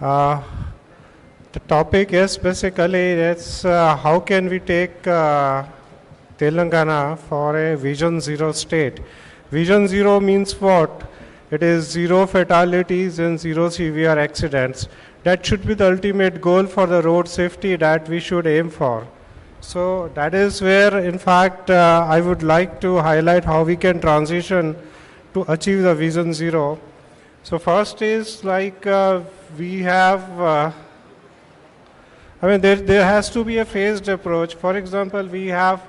Uh, the topic is basically it's how can we take Telangana for a Vision Zero state. Vision Zero means what? It is zero fatalities and zero severe accidents. That should be the ultimate goal for the road safety that we should aim for. So that is where, in fact, I would like to highlight how we can transition to achieve the Vision Zero. So first is like we have, there has to be a phased approach. For example, we have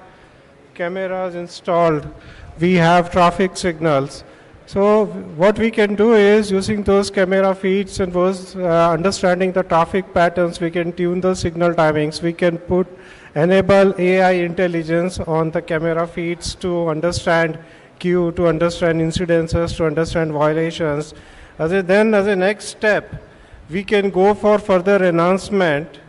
cameras installed, we have traffic signals. So what we can do is using those camera feeds and those understanding the traffic patterns, we can tune the signal timings, we can enable AI intelligence on the camera feeds to understand queue, to understand incidences, to understand violations. Then as a next step, we can go for further enhancement.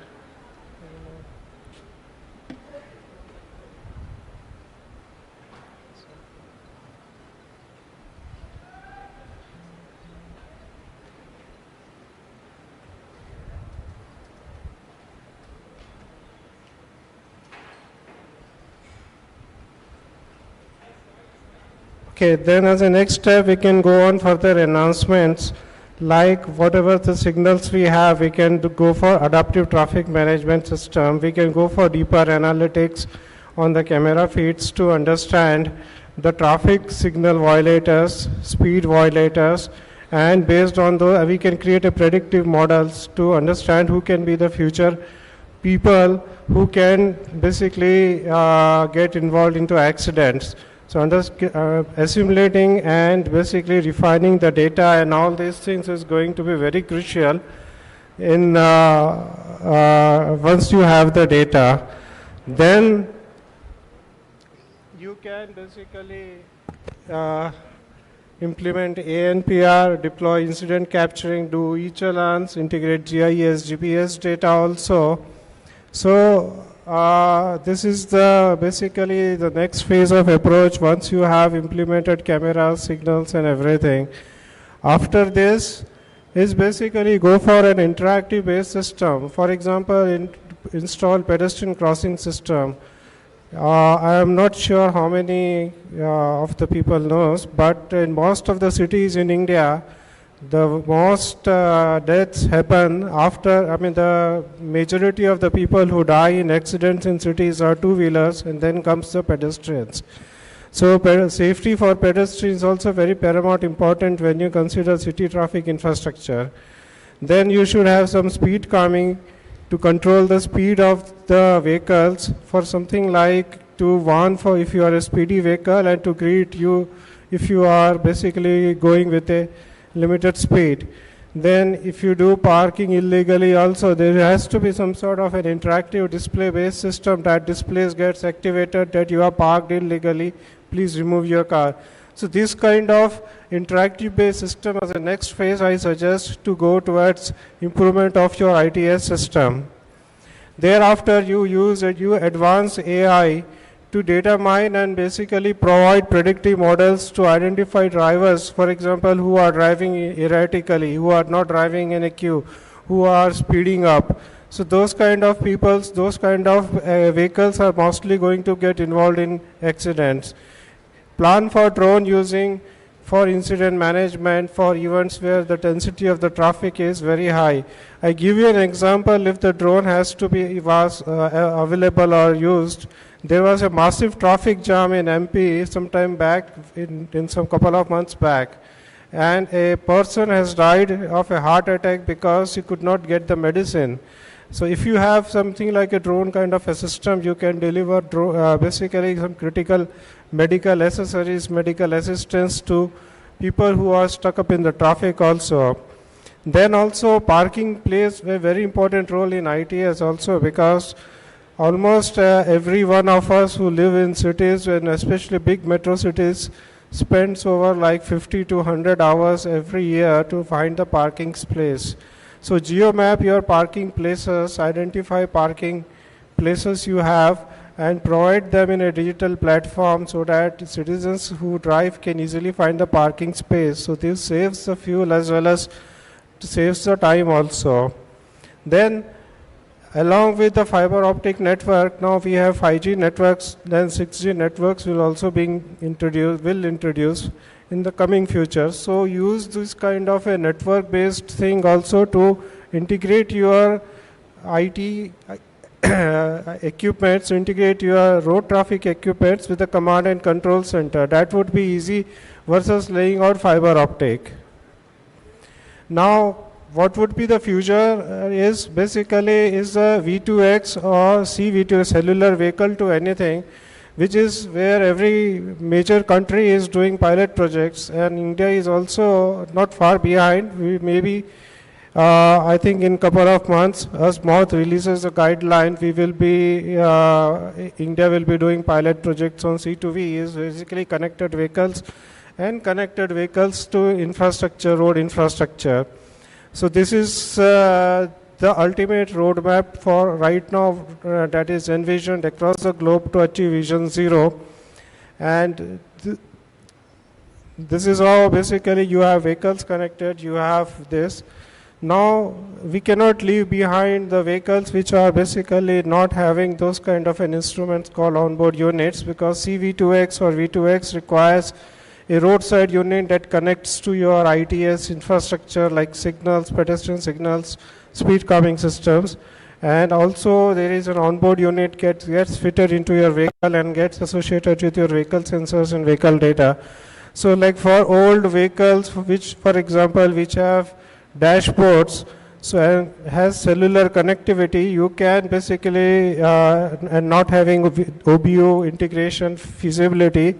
Okay, then as a next step, we can go on further enhancements, like whatever the signals we have, we can go for adaptive traffic management system. We can go for deeper analytics on the camera feeds to understand the traffic signal violators, speed violators, and based on those, we can create a predictive models to understand who can be the future people who can basically get involved into accidents. So assimilating and basically refining the data and all these things is going to be very crucial in once you have the data. Then you can basically implement ANPR, deploy incident capturing, do e-challans, integrate GIS, GPS data also. So this is basically the next phase of approach once you have implemented cameras, signals and everything. After this is basically go for an interactive based system. For example, install pedestrian crossing system. I am not sure how many of the people knows, but in most of the cities in India, the most deaths happen after, the majority of the people who die in accidents in cities are two-wheelers, and then comes the pedestrians. So safety for pedestrians is also very paramount important when you consider city traffic infrastructure. Then you should have some speed calming to control the speed of the vehicles, for something like to warn for if you are a speedy vehicle and to greet you if you are basically going with a limited speed. Then if you do parking illegally also, there has to be some sort of an interactive display based system that displays gets activated that you are parked illegally, please remove your car. So this kind of interactive based system as a next phase I suggest to go towards improvement of your ITS system. Thereafter you advance AI to data mine and basically provide predictive models to identify drivers, for example, who are driving erratically, who are not driving in a queue, who are speeding up. So those kind of those kind of vehicles are mostly going to get involved in accidents. Plan for drone using for incident management for events where the density of the traffic is very high. I give you an example. If the drone has to be available or used, there was a massive traffic jam in MP sometime back, in some couple of months back, and a person has died of a heart attack because he could not get the medicine. So if you have something like a drone kind of a system, you can deliver basically some critical medical accessories, medical assistance to people who are stuck up in the traffic also. Then also parking plays a very important role in ITS also, because almost every one of us who live in cities, and especially big metro cities, spends over like 50 to 100 hours every year to find the parking place. So geomap your parking places, identify parking places you have, and provide them in a digital platform so that citizens who drive can easily find the parking space. So this saves the fuel as well as saves the time also. Then along with the fiber optic network, now we have 5G networks, then 6G networks will also be introduced in the coming future. So use this kind of a network based thing also to integrate your IT equipments, integrate your road traffic equipments with the command and control center. That would be easy versus laying out fiber optic. Now, what would be the future is basically is a V2X or CV2 cellular vehicle to anything, which is where every major country is doing pilot projects, and India is also not far behind. We maybe I think in couple of months, as MOD releases a guideline, we will be India will be doing pilot projects on C2V, is basically connected vehicles and connected vehicles to infrastructure, road infrastructure. So this is the ultimate roadmap for right now that is envisioned across the globe to achieve Vision Zero. And this is how basically you have vehicles connected, you have this. Now we cannot leave behind the vehicles which are basically not having those kind of an instruments called onboard units, because CV2X or V2X requires a roadside unit that connects to your ITS infrastructure like signals, pedestrian signals, speed calming systems, and also there is an onboard unit gets fitted into your vehicle and gets associated with your vehicle sensors and vehicle data. So like for old vehicles which, for example, which have dashboards, so has cellular connectivity, you can basically and not having OBU integration feasibility,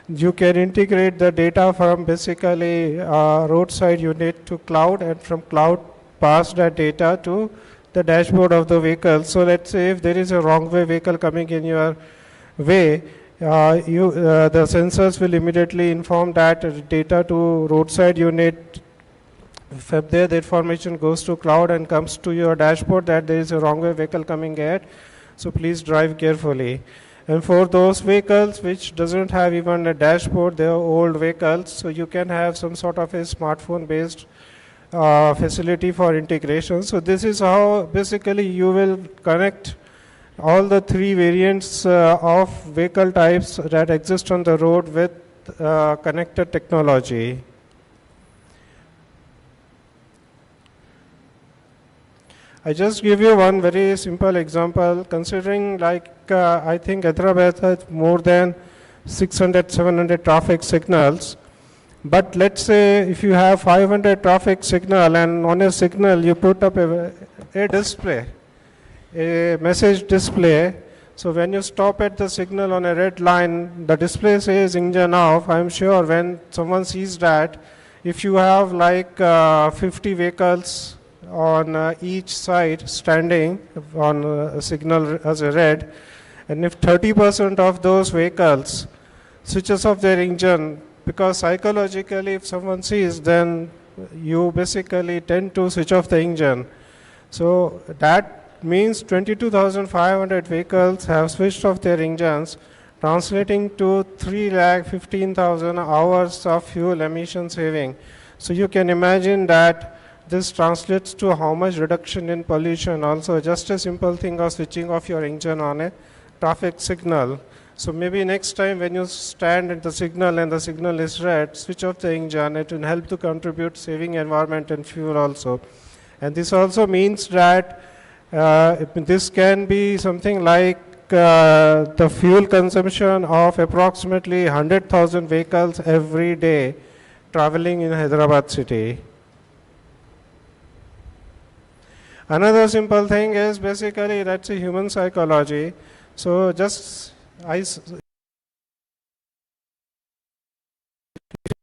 you can integrate the data from basically roadside unit to cloud, and from cloud pass that data to the dashboard of the vehicle. So let's say if there is a wrong way vehicle coming in your way, the sensors will immediately inform that data to roadside unit. From there, the information goes to cloud and comes to your dashboard that there is a wrong way vehicle coming ahead. So please drive carefully. And for those vehicles which doesn't have even a dashboard, they are old vehicles, so you can have some sort of a smartphone based facility for integration. So this is how basically you will connect all the three variants of vehicle types that exist on the road with connected technology. I just give you one very simple example, considering like I think Hyderabad has more than 600, 700 traffic signals. But let's say if you have 500 traffic signal and on a signal you put up a display, a message display. So when you stop at the signal on a red line, the display says engine off. I'm sure when someone sees that, if you have like 50 vehicles on each side standing on a signal as a red, and if 30% of those vehicles switches off their engine, because psychologically if someone sees, then you basically tend to switch off the engine. So that means 22,500 vehicles have switched off their engines, translating to 3,15,000 hours of fuel emission saving. So you can imagine that this translates to how much reduction in pollution. Also just a simple thing of switching off your engine on a traffic signal. So maybe next time when you stand at the signal and the signal is red, switch off the engine. It will help to contribute saving environment and fuel also. And this also means that this can be something like the fuel consumption of approximately 100,000 vehicles every day traveling in Hyderabad city. Another simple thing is basically that's a human psychology. So just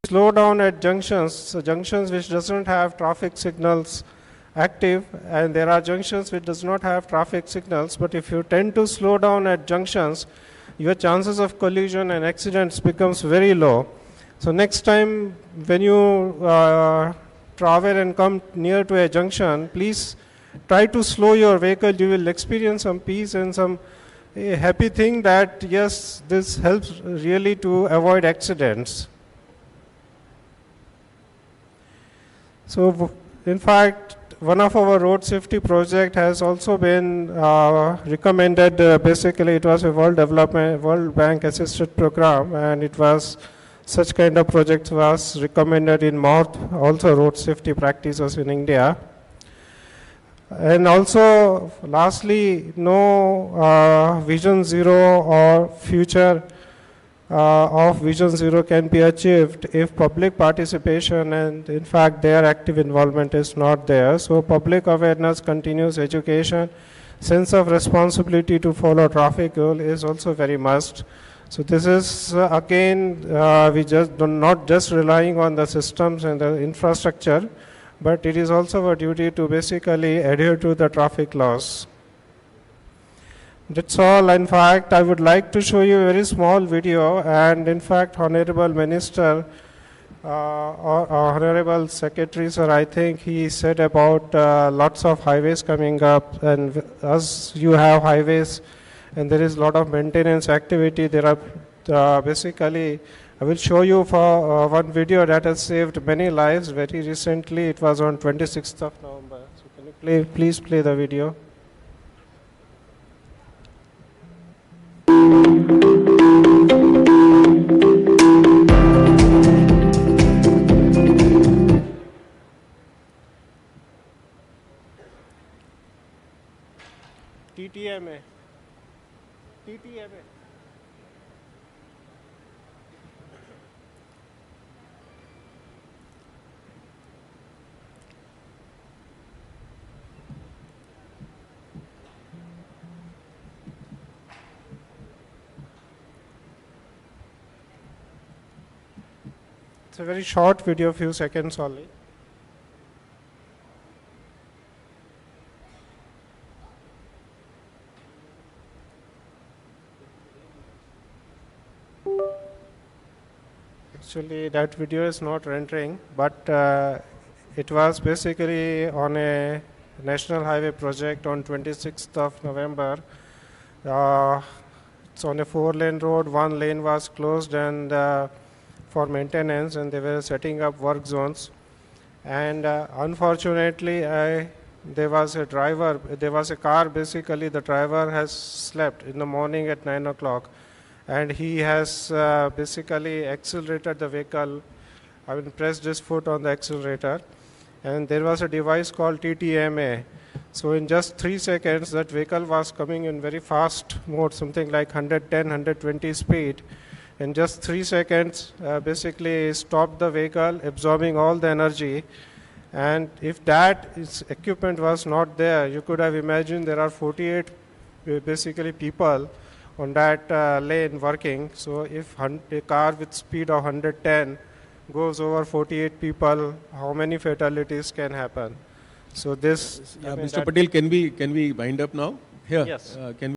slow down at junctions, so junctions which doesn't have traffic signals active, and there are junctions which does not have traffic signals, but if you tend to slow down at junctions, your chances of collision and accidents becomes very low. So next time when you travel and come near to a junction, please try to slow your vehicle. You will experience some peace and some happy thing that yes, this helps really to avoid accidents. So in fact, one of our road safety project has also been recommended. Basically, it was a World Bank assisted program, and it was such kind of project was recommended in more also road safety practices in India. And also, lastly, no Vision Zero or future of Vision Zero can be achieved if public participation and in fact their active involvement is not there. So public awareness, continuous education, sense of responsibility to follow traffic rule is also very must. So this is again we just do not just relying on the systems and the infrastructure, but it is also our duty to basically adhere to the traffic laws. That's all. In fact, I would like to show you a very small video, and in fact, Honorable Minister or Honorable Secretary, sir, I think he said about lots of highways coming up, and as you have highways, and there is a lot of maintenance activity. There are basically, I will show you for one video that has saved many lives very recently. It was on 26th of November. So can you please play the video? TTMA. TTMA. It's a very short video, few seconds only. Actually, that video is not rendering, but it was basically on a national highway project on 26th of November. It's on a 4-lane road. One lane was closed and for maintenance, and they were setting up work zones. And unfortunately, there was a car. Basically, the driver has slept in the morning at 9 o'clock. And he has basically accelerated the vehicle. I mean, pressed his foot on the accelerator, and there was a device called TTMA. So in just 3 seconds, that vehicle was coming in very fast mode, something like 110, 120 speed. In just 3 seconds, basically stopped the vehicle, absorbing all the energy. And if that equipment was not there, you could have imagined there are 48 basically people on that lane working. So if a car with speed of 110 goes over 48 people, how many fatalities can happen? So this, Mr. Patel, can we wind up now? Here, yes. Can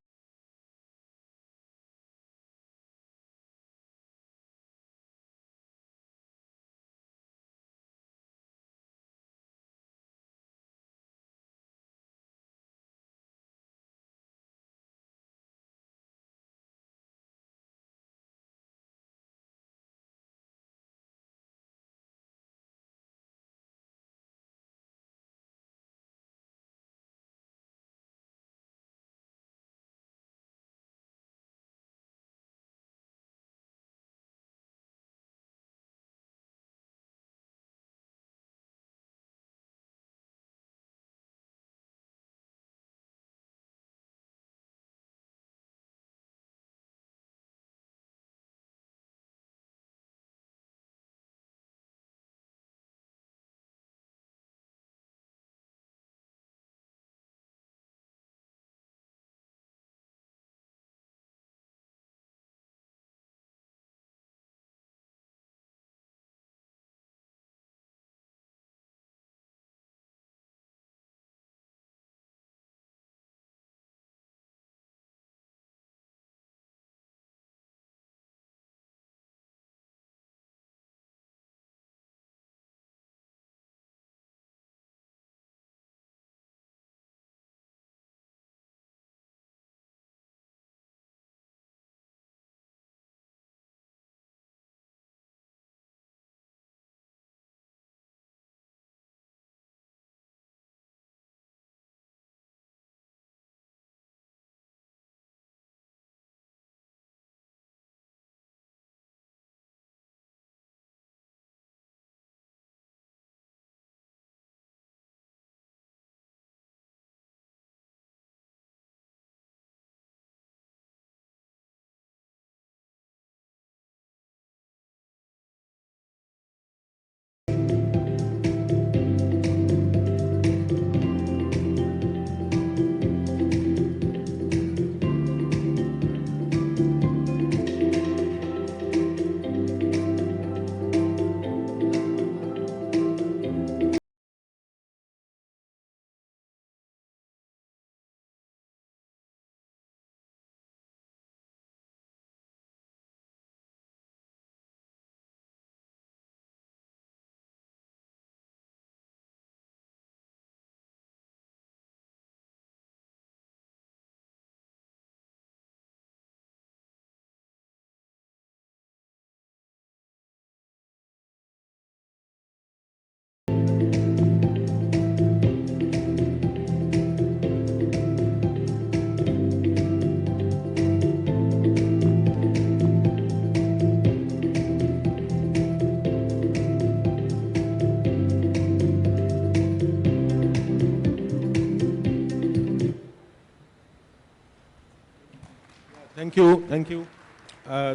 Thank you. Thank you.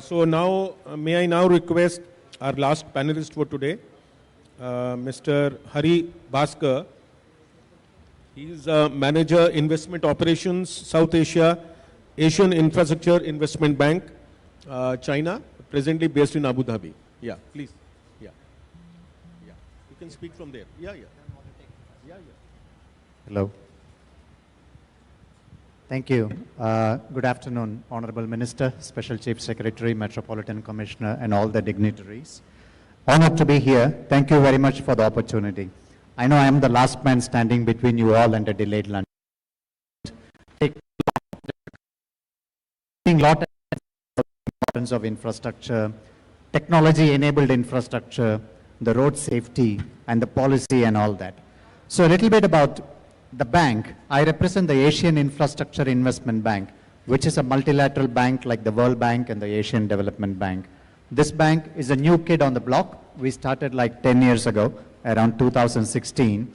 So now, may I now request our last panelist for today, Mr. Hari Bhaskar. He is Manager Investment Operations, South Asia, Asian Infrastructure Investment Bank, China, presently based in Abu Dhabi. Yeah, please. Yeah. Yeah. You can speak from there. Yeah, yeah. Yeah, yeah. Hello. Thank you. Good afternoon, Honorable Minister, Special Chief Secretary, Metropolitan Commissioner, and all the dignitaries. Honored to be here. Thank you very much for the opportunity. I know I am the last man standing between you all and a delayed lunch. Taking a lot of importance of infrastructure, technology-enabled infrastructure, the road safety, and the policy and all that. So a little bit about the bank. I represent the Asian Infrastructure Investment Bank, which is a multilateral bank like the World Bank and the Asian Development Bank. This bank is a new kid on the block. We started like 10 years ago, around 2016.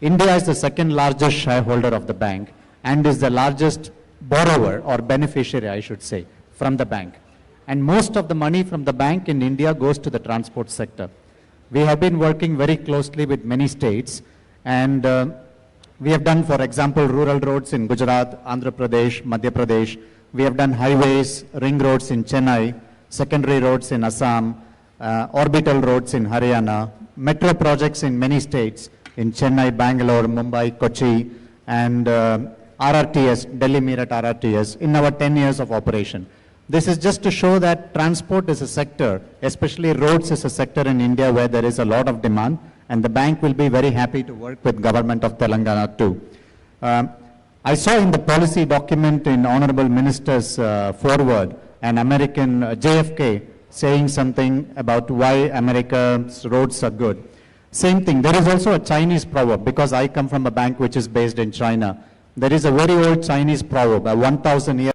India is the second largest shareholder of the bank and is the largest borrower or beneficiary, I should say, from the bank. And most of the money from the bank in India goes to the transport sector. We have been working very closely with many states, and we have done, for example, rural roads in Gujarat, Andhra Pradesh, Madhya Pradesh. We have done highways, ring roads in Chennai, secondary roads in Assam, orbital roads in Haryana, metro projects in many states, in Chennai, Bangalore, Mumbai, Kochi, and RRTS, Delhi Meerut RRTS, in our 10 years of operation. This is just to show that transport is a sector, especially roads is a sector in India where there is a lot of demand, and the bank will be very happy to work with government of Telangana too. I saw in the policy document in Honorable Minister's forward an American JFK saying something about why America's roads are good. Same thing, there is also a Chinese proverb, because I come from a bank which is based in China. There is a very old Chinese proverb, a 1,000 year,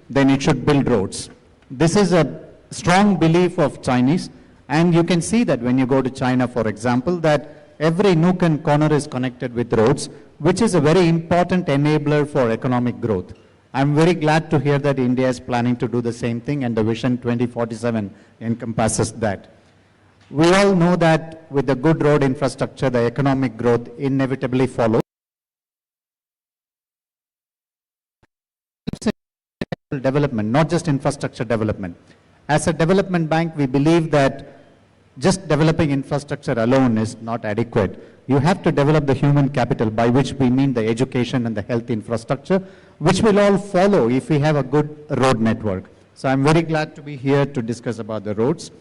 then it should build roads. This is a strong belief of Chinese, and you can see that when you go to China, for example, that every nook and corner is connected with roads, which is a very important enabler for economic growth. I'm very glad to hear that India is planning to do the same thing, and the Vision 2047 encompasses that. We all know that with the good road infrastructure, the economic growth inevitably follows. Development, not just infrastructure development. As a development bank, we believe that just developing infrastructure alone is not adequate. You have to develop the human capital, by which we mean the education and the health infrastructure, which will all follow if we have a good road network. So I'm very glad to be here to discuss about the roads.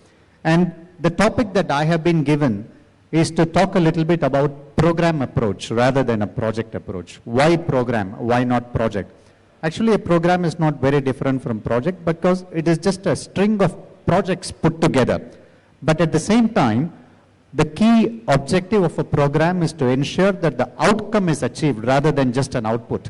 And the topic that I have been given is to talk a little bit about program approach rather than a project approach. Why program? Why not project? Actually, a program is not very different from project because it is just a string of projects put together. But at the same time, the key objective of a program is to ensure that the outcome is achieved rather than just an output.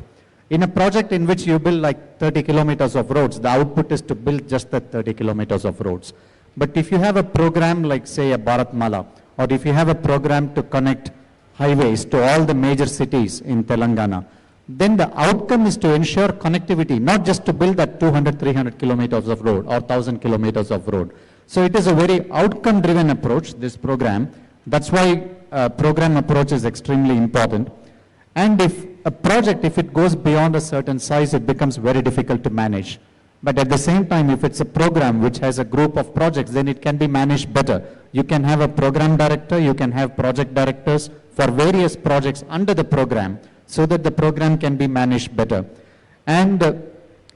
In a project in which you build like 30 kilometers of roads, the output is to build just the 30 kilometers of roads. But if you have a program like, say, a Bharatmala, or if you have a program to connect highways to all the major cities in Telangana, then the outcome is to ensure connectivity, not just to build that 200, 300 kilometers of road or 1,000 kilometers of road. So it is a very outcome-driven approach, this program. That's why program approach is extremely important. And if a project, if it goes beyond a certain size, it becomes very difficult to manage. But at the same time, if it's a program which has a group of projects, then it can be managed better. You can have a program director, you can have project directors for various projects under the program, so that the program can be managed better. And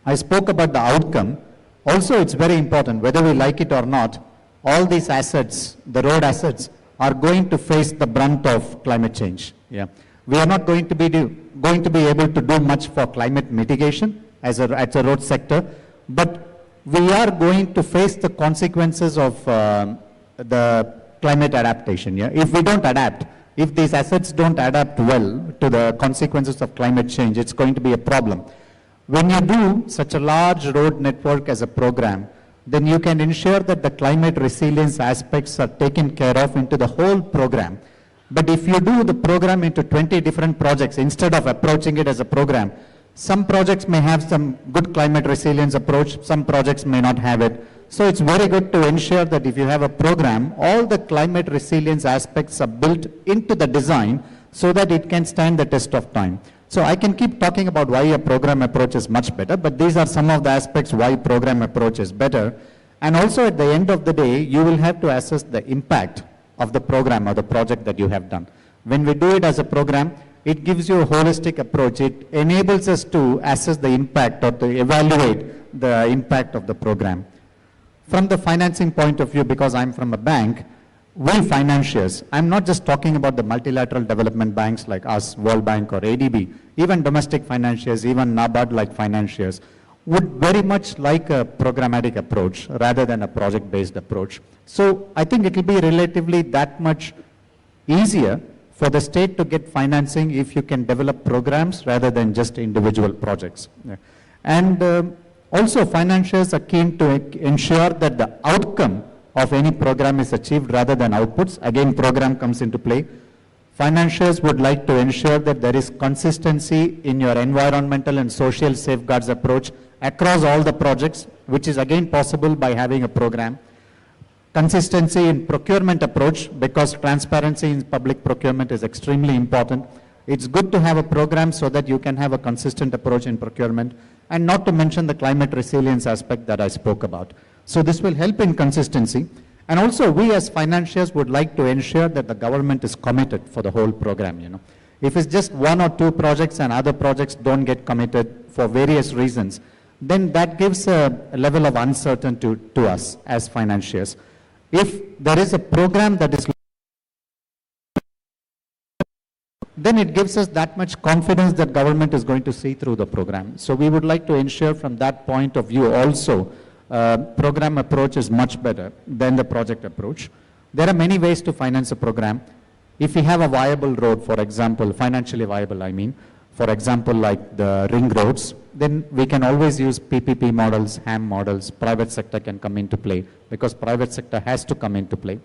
I spoke about the outcome. Also, it's very important, whether we like it or not, all these assets, the road assets, are going to face the brunt of climate change. Yeah. We are not going to be able to do much for climate mitigation as a road sector, but we are going to face the consequences of the climate adaptation. Yeah? If we don't adapt, if these assets don't adapt well to the consequences of climate change, it's going to be a problem. When you do such a large road network as a program, then you can ensure that the climate resilience aspects are taken care of into the whole program. But if you do the program into 20 different projects, instead of approaching it as a program, Some projects may have some good climate resilience approach, some projects may not have it. So it's very good to ensure that if you have a program, all the climate resilience aspects are built into the design so that it can stand the test of time. So I can keep talking about why a program approach is much better, but these are some of the aspects why program approach is better. And also at the end of the day, you will have to assess the impact of the program or the project that you have done. When we do it as a program, it gives you a holistic approach. It enables us to assess the impact or to evaluate the impact of the program. From the financing point of view, because I'm from a bank, we financiers, I'm not just talking about the multilateral development banks like us, World Bank or ADB, even domestic financiers, even NABARD-like financiers, would very much like a programmatic approach rather than a project-based approach. So I think it will be relatively that much easier for the state to get financing if you can develop programs rather than just individual projects. And also financiers are keen to ensure that the outcome of any program is achieved rather than outputs. Again, program comes into play. Financiers would like to ensure that there is consistency in your environmental and social safeguards approach across all the projects, which is again possible by having a program. Consistency in procurement approach, because transparency in public procurement is extremely important. It's good to have a program so that you can have a consistent approach in procurement, and not to mention the climate resilience aspect that I spoke about. So this will help in consistency. And also we as financiers would like to ensure that the government is committed for the whole program. If it's just one or two projects and other projects don't get committed for various reasons, then that gives a level of uncertainty to us as financiers. If there is a program that is, then it gives us that much confidence that government is going to see through the program. So we would like to ensure from that point of view also, program approach is much better than the project approach. There are many ways to finance a program. If we have a viable road, for example, financially viable, I mean, for example, like the ring roads, then we can always use PPP models, HAM models. Private sector can come into play because private sector has to come into play.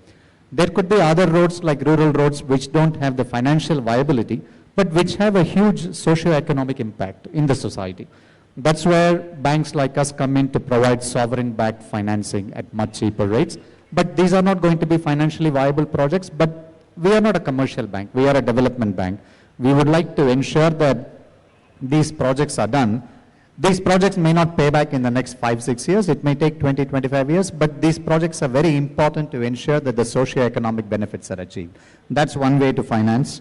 There could be other roads like rural roads which don't have the financial viability, but which have a huge socio-economic impact in the society. That's where banks like us come in to provide sovereign-backed financing at much cheaper rates. But these are not going to be financially viable projects, but we are not a commercial bank, we are a development bank. We would like to ensure that these projects are done. These projects may not pay back in the next 5-6 years, it may take 20-25 years, but these projects are very important to ensure that the socio-economic benefits are achieved. That's one way to finance.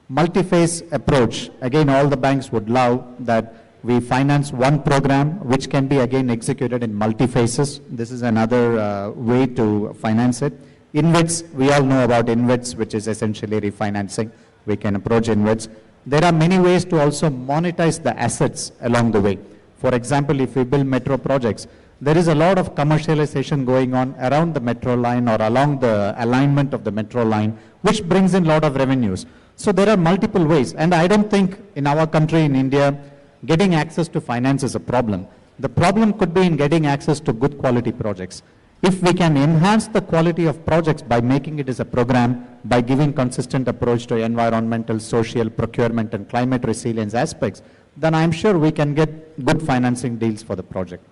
Multi-phase approach, again all the banks would love that we finance one program which can be again executed in multi-phases. This is another way to finance it. InvITs, we all know about InvITs, which is essentially refinancing. We can approach InvITs. There are many ways to also monetize the assets along the way. For example, if we build metro projects, there is a lot of commercialization going on around the metro line or along the alignment of the metro line, which brings in a lot of revenues. So there are multiple ways. And I don't think in our country, in India, getting access to finance is a problem. The problem could be in getting access to good quality projects. If we can enhance the quality of projects by making it as a program, by giving consistent approach to environmental, social, procurement and climate resilience aspects, then I'm sure we can get good financing deals for the project.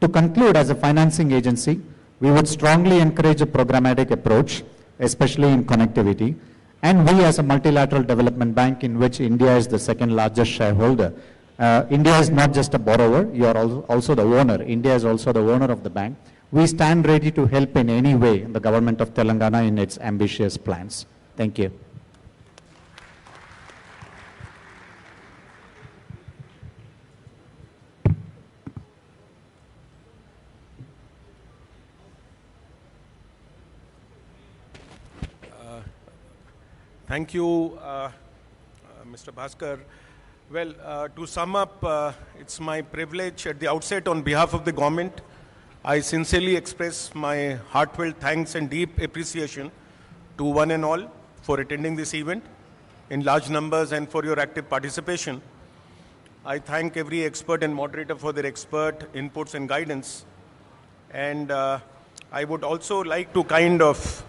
To conclude, as a financing agency, we would strongly encourage a programmatic approach, especially in connectivity. And we as a multilateral development bank in which India is the second largest shareholder, India is not just a borrower, you are also the owner. India is also the owner of the bank. We stand ready to help in any way the government of Telangana in its ambitious plans. Thank you. Thank you, Mr. Bhaskar. Well, to sum up, it's my privilege at the outset on behalf of the government. I sincerely express my heartfelt thanks and deep appreciation to one and all for attending this event in large numbers and for your active participation. I thank every expert and moderator for their expert inputs and guidance. And I would also like to kind of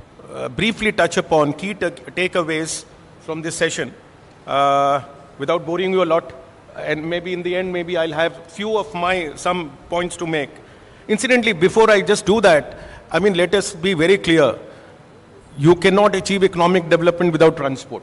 briefly touch upon key takeaways from this session. Without boring you a lot, and maybe in the end, maybe I'll have some points to make. Incidentally, before I just do that, I mean, let us be very clear. You cannot achieve economic development without transport.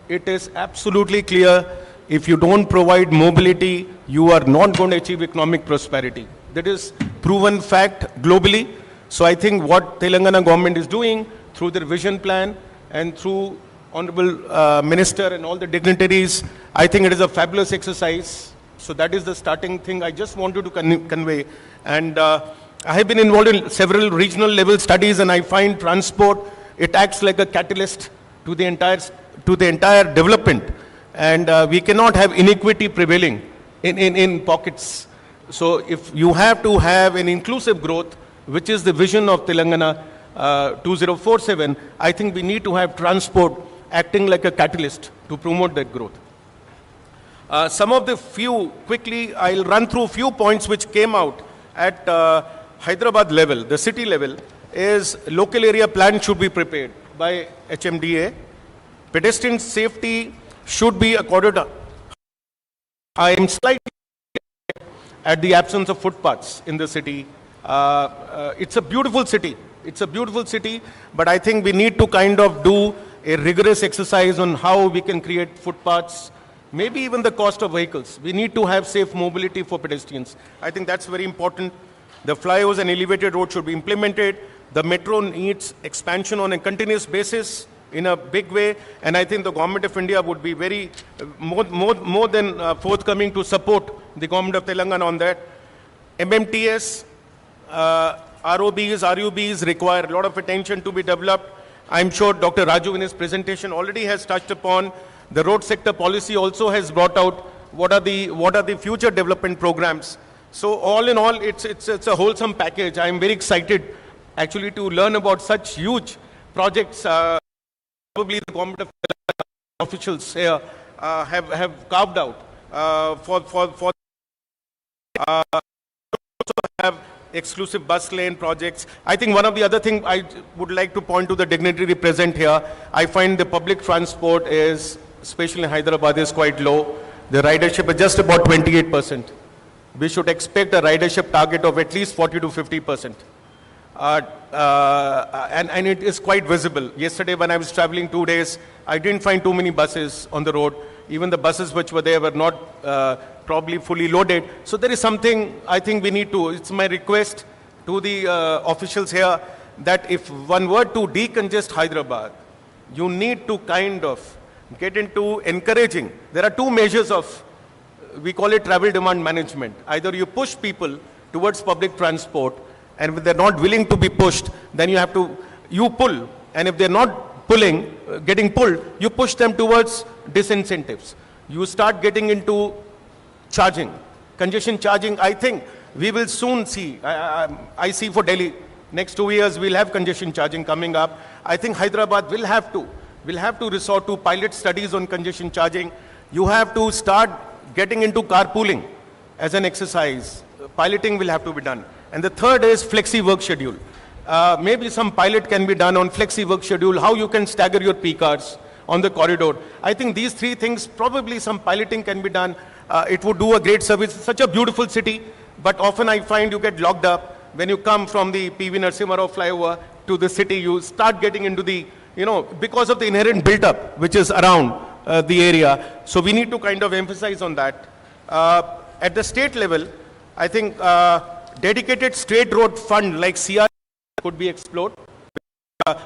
It is absolutely clear. If you don't provide mobility, you are not going to achieve economic prosperity. That is proven fact globally. So I think what Telangana government is doing through their vision plan and through Honorable Minister and all the dignitaries, I think it is a fabulous exercise. So that is the starting thing I just wanted to convey. And I have been involved in several regional level studies, and I find transport, it acts like a catalyst to the entire development. And we cannot have inequity prevailing in pockets. So if you have to have an inclusive growth, which is the vision of Telangana 2047, I think we need to have transport acting like a catalyst to promote that growth. Some of the quickly, I'll run through few points which came out at Hyderabad level, the city level, is local area plan should be prepared by HMDA. Pedestrian safety should be accorded. I am slightly at the absence of footpaths in the city. It's a beautiful city. It's a beautiful city, but I think we need to kind of do a rigorous exercise on how we can create footpaths, maybe even the cost of vehicles. We need to have safe mobility for pedestrians. I think that's very important. The flyovers and elevated roads should be implemented. The metro needs expansion on a continuous basis in a big way, and I think the Government of India would be very more than forthcoming to support the Government of Telangana on that. MMTS, ROBs, RUBs require a lot of attention to be developed. I'm sure Dr. Raju in his presentation already has touched upon. The road sector policy also has brought out what are the future development programs. So all in all, it's a wholesome package. I'm very excited actually to learn about such huge projects. Probably the Government of officials here have carved out for have exclusive bus lane projects. I think one of the other things I would like to point to the dignitary present here, I find the public transport is, especially in Hyderabad, is quite low. The ridership is just about 28%. We should expect a ridership target of at least 40 to 50%. And it is quite visible. Yesterday when I was traveling 2 days, I didn't find too many buses on the road. Even the buses which were there were not probably fully loaded. So there is something I think we need to, it's my request to the officials here that if one were to decongest Hyderabad, you need to kind of get into encouraging. There are two measures of, we call it travel demand management. Either you push people towards public transport, and if they're not willing to be pushed, then you pull. And if they're not getting pulled, you push them towards disincentives. You start getting into charging, congestion charging. I think we will soon see, I see for Delhi, next 2 years we'll have congestion charging coming up. I think Hyderabad will have to resort to pilot studies on congestion charging. You have to start getting into carpooling as an exercise. Piloting will have to be done. And the third is flexi work schedule. Maybe some pilot can be done on flexi work schedule, how you can stagger your peak hours on the corridor. I think these three things, probably some piloting can be done. It would do a great service. It's such a beautiful city, but often I find you get locked up. When you come from the PV Narasimha Rao flyover to the city, you start getting into the, because of the inherent built-up which is around the area. So we need to kind of emphasize on that. At the state level, I think dedicated state road fund like CR could be explored.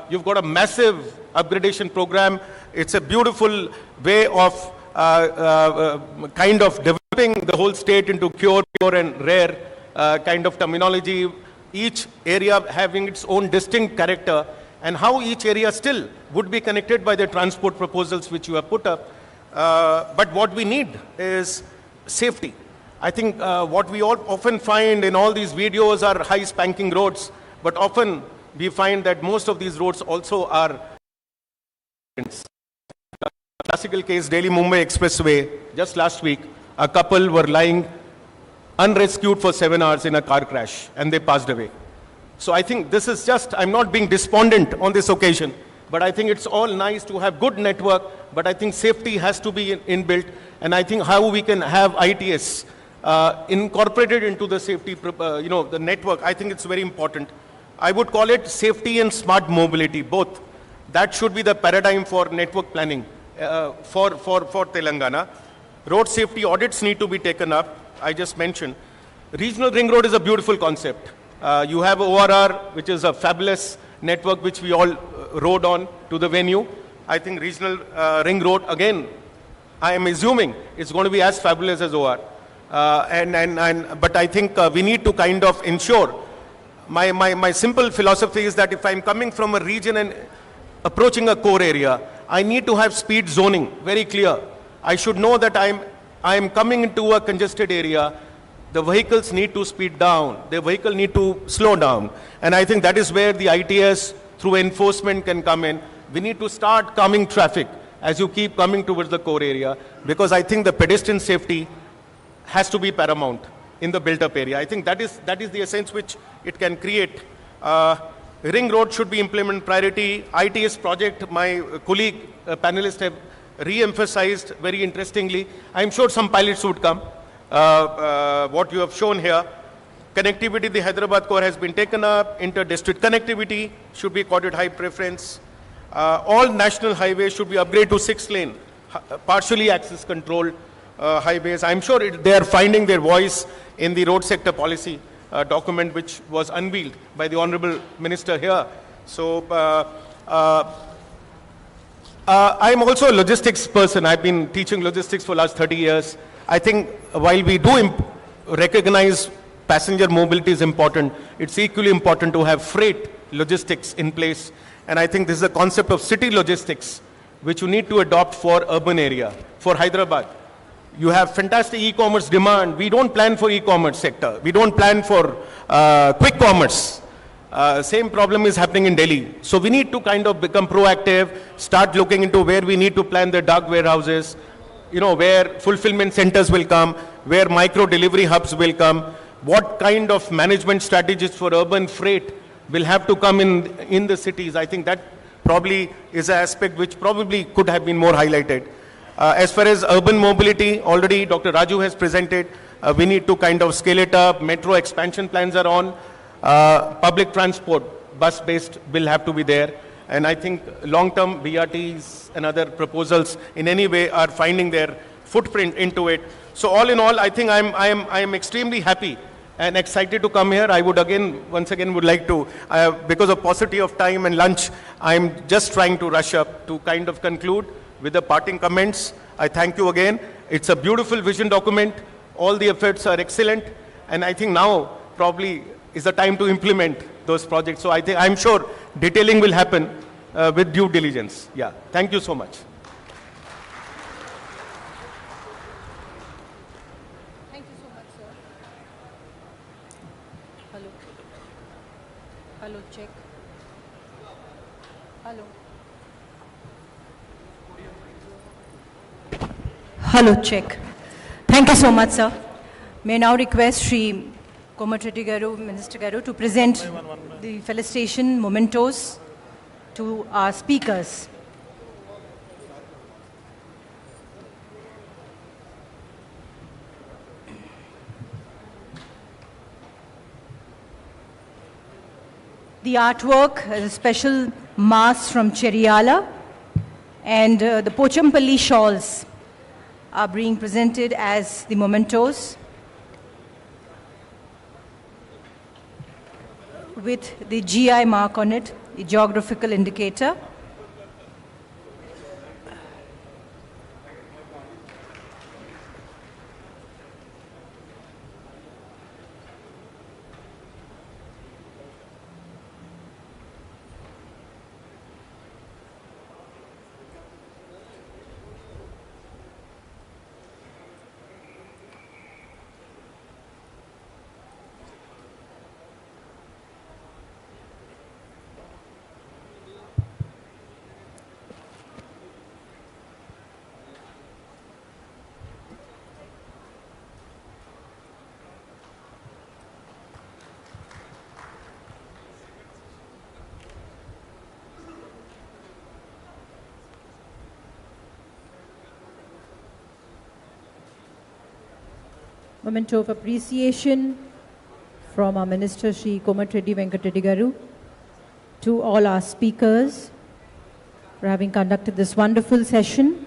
You've got a massive upgradation program. It's a beautiful way of kind of developing the whole state into pure and rare kind of terminology. Each area having its own distinct character, and how each area still would be connected by the transport proposals which you have put up. But what we need is safety. I think what we all often find in all these videos are high spanking roads, but often we find that most of these roads also are classical case, Delhi-Mumbai Expressway. Just last week, a couple were lying unrescued for 7 hours in a car crash, and they passed away. So I think this is just, I'm not being despondent on this occasion, But I think it's all nice to have good network, but I think safety has to be inbuilt. And I think how we can have ITS incorporated into the safety, the network, I think it's very important. I would call it safety and smart mobility, both. That should be the paradigm for network planning for Telangana. Road safety audits need to be taken up, I just mentioned. Regional ring road is a beautiful concept. You have ORR, which is a fabulous network which we all rode on to the venue. I think regional ring road, again, I am assuming it's going to be as fabulous as OR. But I think we need to kind of ensure, my simple philosophy is that if I'm coming from a region and approaching a core area, I need to have speed zoning very clear. I should know that I am coming into a congested area. The vehicles need to speed down. The vehicle need to slow down. And I think that is where the ITS through enforcement can come in. We need to start calming traffic as you keep coming towards the core area, because I think the pedestrian safety has to be paramount in the built-up area. I think that is the essence which it can create. Ring road should be implemented priority. ITS project, my colleague panelists have re-emphasized very interestingly. I'm sure some pilots would come. What you have shown here, connectivity, the Hyderabad core has been taken up. Inter-district connectivity should be accorded high preference. All national highways should be upgraded to 6-lane, partially access controlled highways. I'm sure they are finding their voice in the road sector policy document which was unveiled by the Honorable Minister here. So I'm also a logistics person. I've been teaching logistics for the last 30 years. I think while we do recognize passenger mobility is important, it's equally important to have freight logistics in place. And I think this is a concept of city logistics which you need to adopt for urban area, for Hyderabad. You have fantastic e-commerce demand. We don't plan for e-commerce sector. We don't plan for quick commerce. Same problem is happening in Delhi. So we need to kind of become proactive, start looking into where we need to plan the dark warehouses, where fulfillment centers will come, where micro delivery hubs will come, what kind of management strategies for urban freight will have to come in the cities. I think that probably is an aspect which probably could have been more highlighted. As far as urban mobility, already Dr. Raju has presented, we need to kind of scale it up. Metro expansion plans are on. Public transport, bus-based will have to be there. And I think long-term BRTs and other proposals in any way are finding their footprint into it. So all in all, I think I am extremely happy and excited to come here. I would once again would like to, because of paucity of time and lunch, I'm just trying to rush up to kind of conclude with the parting comments. I thank you again. It's a beautiful vision document. All the efforts are excellent. And I think now probably is the time to implement those projects. So I'm sure detailing will happen with due diligence. Yeah, thank you so much. Thank you so much, sir. Hello. Hello, check. Hello. Hello, check. Thank you so much, sir. May I now request Shri Komatreddy Garu, Minister Garu, to present the felicitation mementos to our speakers. The artwork is a special mask from Cheriala, and the Pochampalli shawls are being presented as the mementos with the GI mark on it, the geographical indicator. Memento of appreciation from our Minister Shri Komatreddy Venkatreddy Garu to all our speakers for having conducted this wonderful session.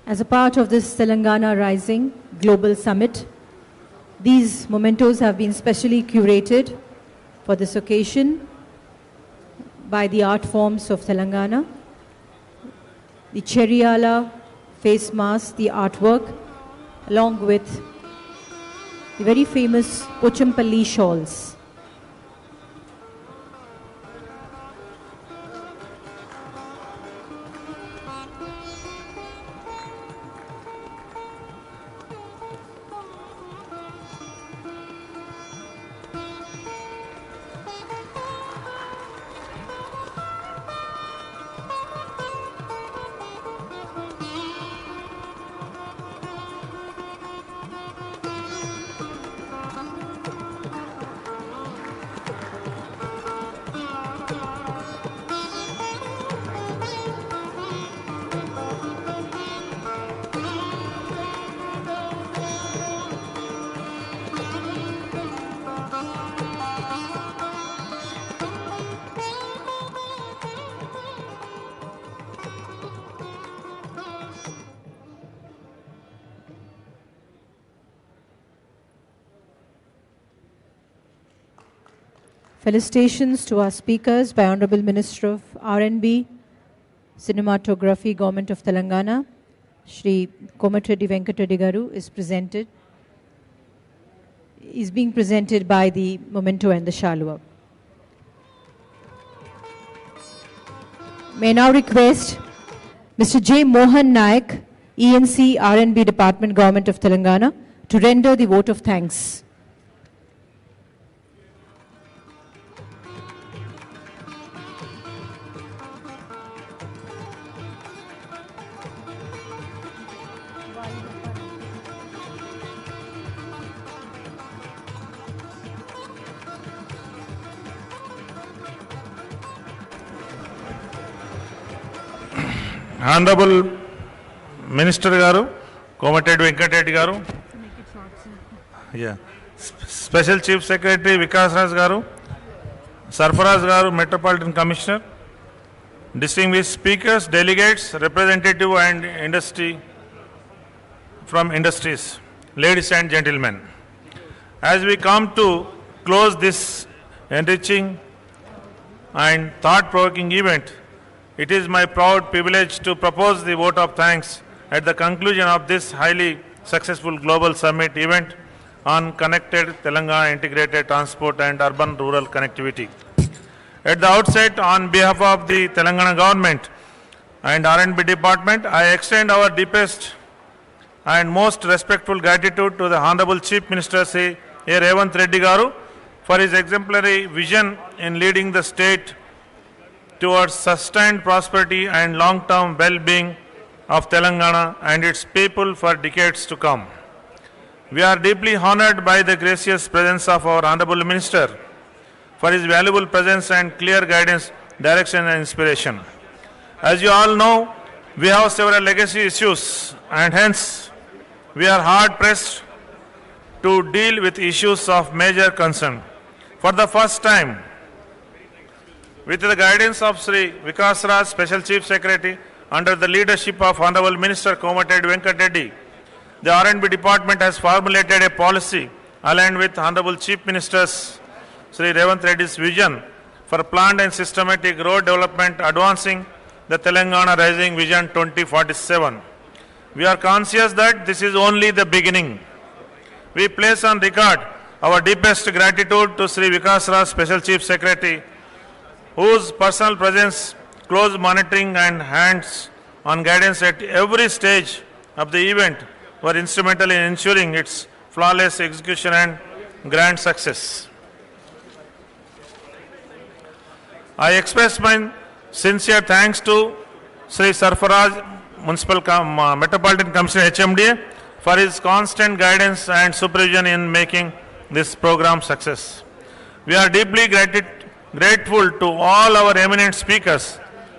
As a part of this Telangana Rising Global Summit, these mementos have been specially curated for this occasion by the art forms of Telangana. The Cheriala face mask, the artwork, along with the very famous Pochampalli shawls. Felicitations to our speakers by Honorable Minister of R&B, Cinematography, Government of Telangana, Shri Komatreddy Venkatreddy Garu is being presented by the memento and the shalwa. May I now request Mr. J. Mohan Naik, ENC R&B Department, Government of Telangana, to render the vote of thanks. Honorable Minister Garu, Komatreddy Venkatreddy Garu, Special Chief Secretary Vikas Raj Garu, Sarfaraz Garu, Metropolitan Commissioner, distinguished speakers, delegates, representative and industry from industries, ladies and gentlemen. As we come to close this enriching and thought-provoking event, it is my proud privilege to propose the vote of thanks at the conclusion of this highly successful global summit event on connected Telangana integrated transport and urban-rural connectivity. At the outset, on behalf of the Telangana government and R&B department, I extend our deepest and most respectful gratitude to the Honorable Chief Minister Sri A. Revanth Reddy Garu for his exemplary vision in leading the state towards sustained prosperity and long-term well-being of Telangana and its people for decades to come. We are deeply honored by the gracious presence of our Honorable Minister for his valuable presence and clear guidance, direction and inspiration. As you all know, we have several legacy issues and hence we are hard-pressed to deal with issues of major concern. For the first time, with the guidance of Sri Vikas Raj, Special Chief Secretary, under the leadership of Honorable Minister Komatreddy Venkatreddy, the R&B Department has formulated a policy aligned with Honorable Chief Minister's Sri Revanth Reddy's vision for planned and systematic road development advancing the Telangana Rising Vision 2047. We are conscious that this is only the beginning. We place on record our deepest gratitude to Sri Vikas Raj, Special Chief Secretary, whose personal presence, close monitoring and hands-on guidance at every stage of the event were instrumental in ensuring its flawless execution and grand success. I express my Sincere thanks to Sri Sarfaraj, Metropolitan Commissioner HMDA, for his constant guidance and supervision in making this program success. We are deeply grateful to all our eminent speakers,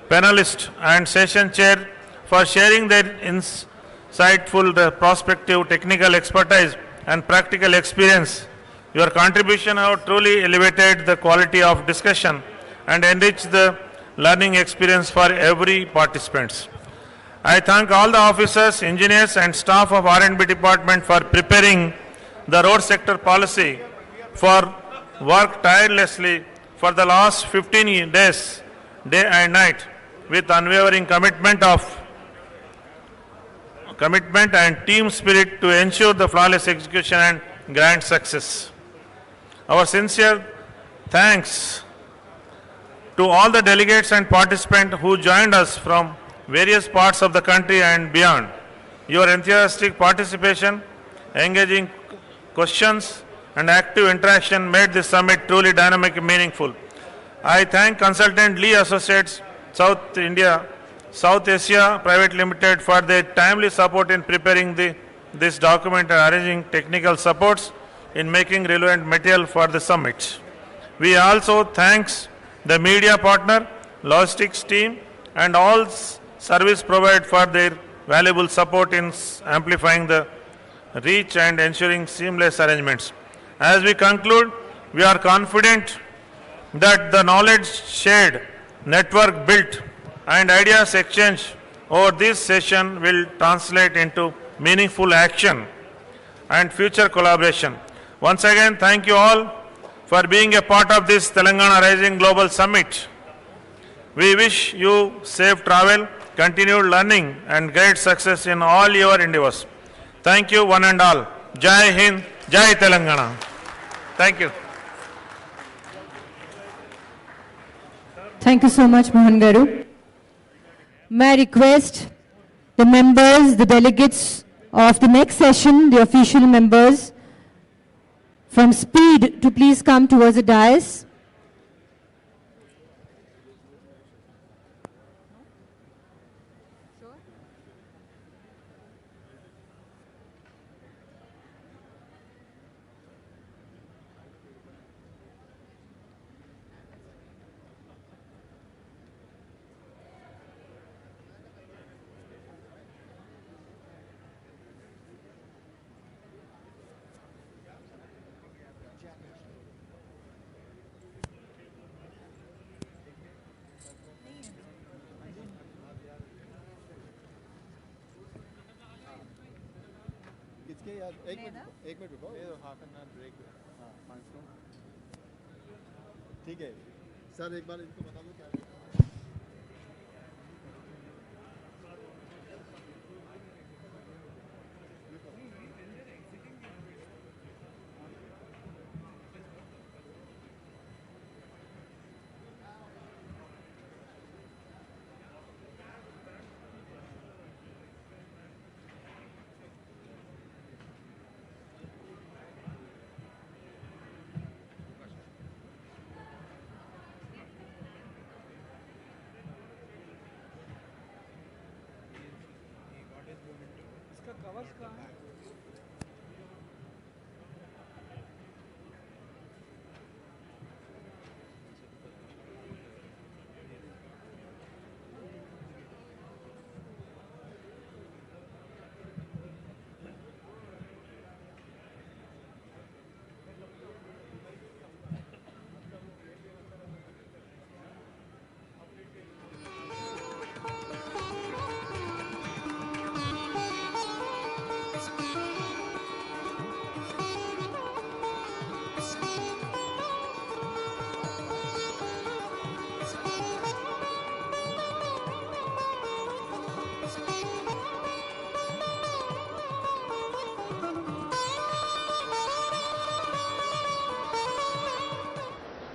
panelists and session chair for sharing their insightful prospective technical expertise and practical experience. Your contribution have truly elevated the quality of discussion and enriched the learning experience for every participant. I thank all the officers, engineers and staff of R&B department for preparing the road sector policy, for work tirelessly for the last 15 days, day and night, with unwavering commitment and team spirit to ensure the flawless execution and grand success. Our sincere thanks to all the delegates and participants who joined us from various parts of the country and beyond. Your enthusiastic participation, engaging questions and active interaction made this summit truly dynamic and meaningful. I thank consultant Lee Associates, South Asia Private Limited for their timely support in preparing this document and arranging technical supports in making relevant material for the summit. We also thanks the media partner, logistics team and all service provided for their valuable support in amplifying the reach and ensuring seamless arrangements. As we conclude, we are confident that the knowledge shared, network built and ideas exchanged over this session will translate into meaningful action and future collaboration. Once again, thank you all for being a part of this Telangana Rising Global Summit. We wish you safe travel, continued learning and great success in all your endeavors. Thank you one and all. Jai Hind, Jai Telangana. Thank you. Thank you so much, Mohan Garu. May I request the members, the delegates of the next session, the official members from Speed to please come towards the dais. एक minute रुको, ये half an hour break, हाँ 5 minute, ठीक है sir, एक बार इनको बता दो क्या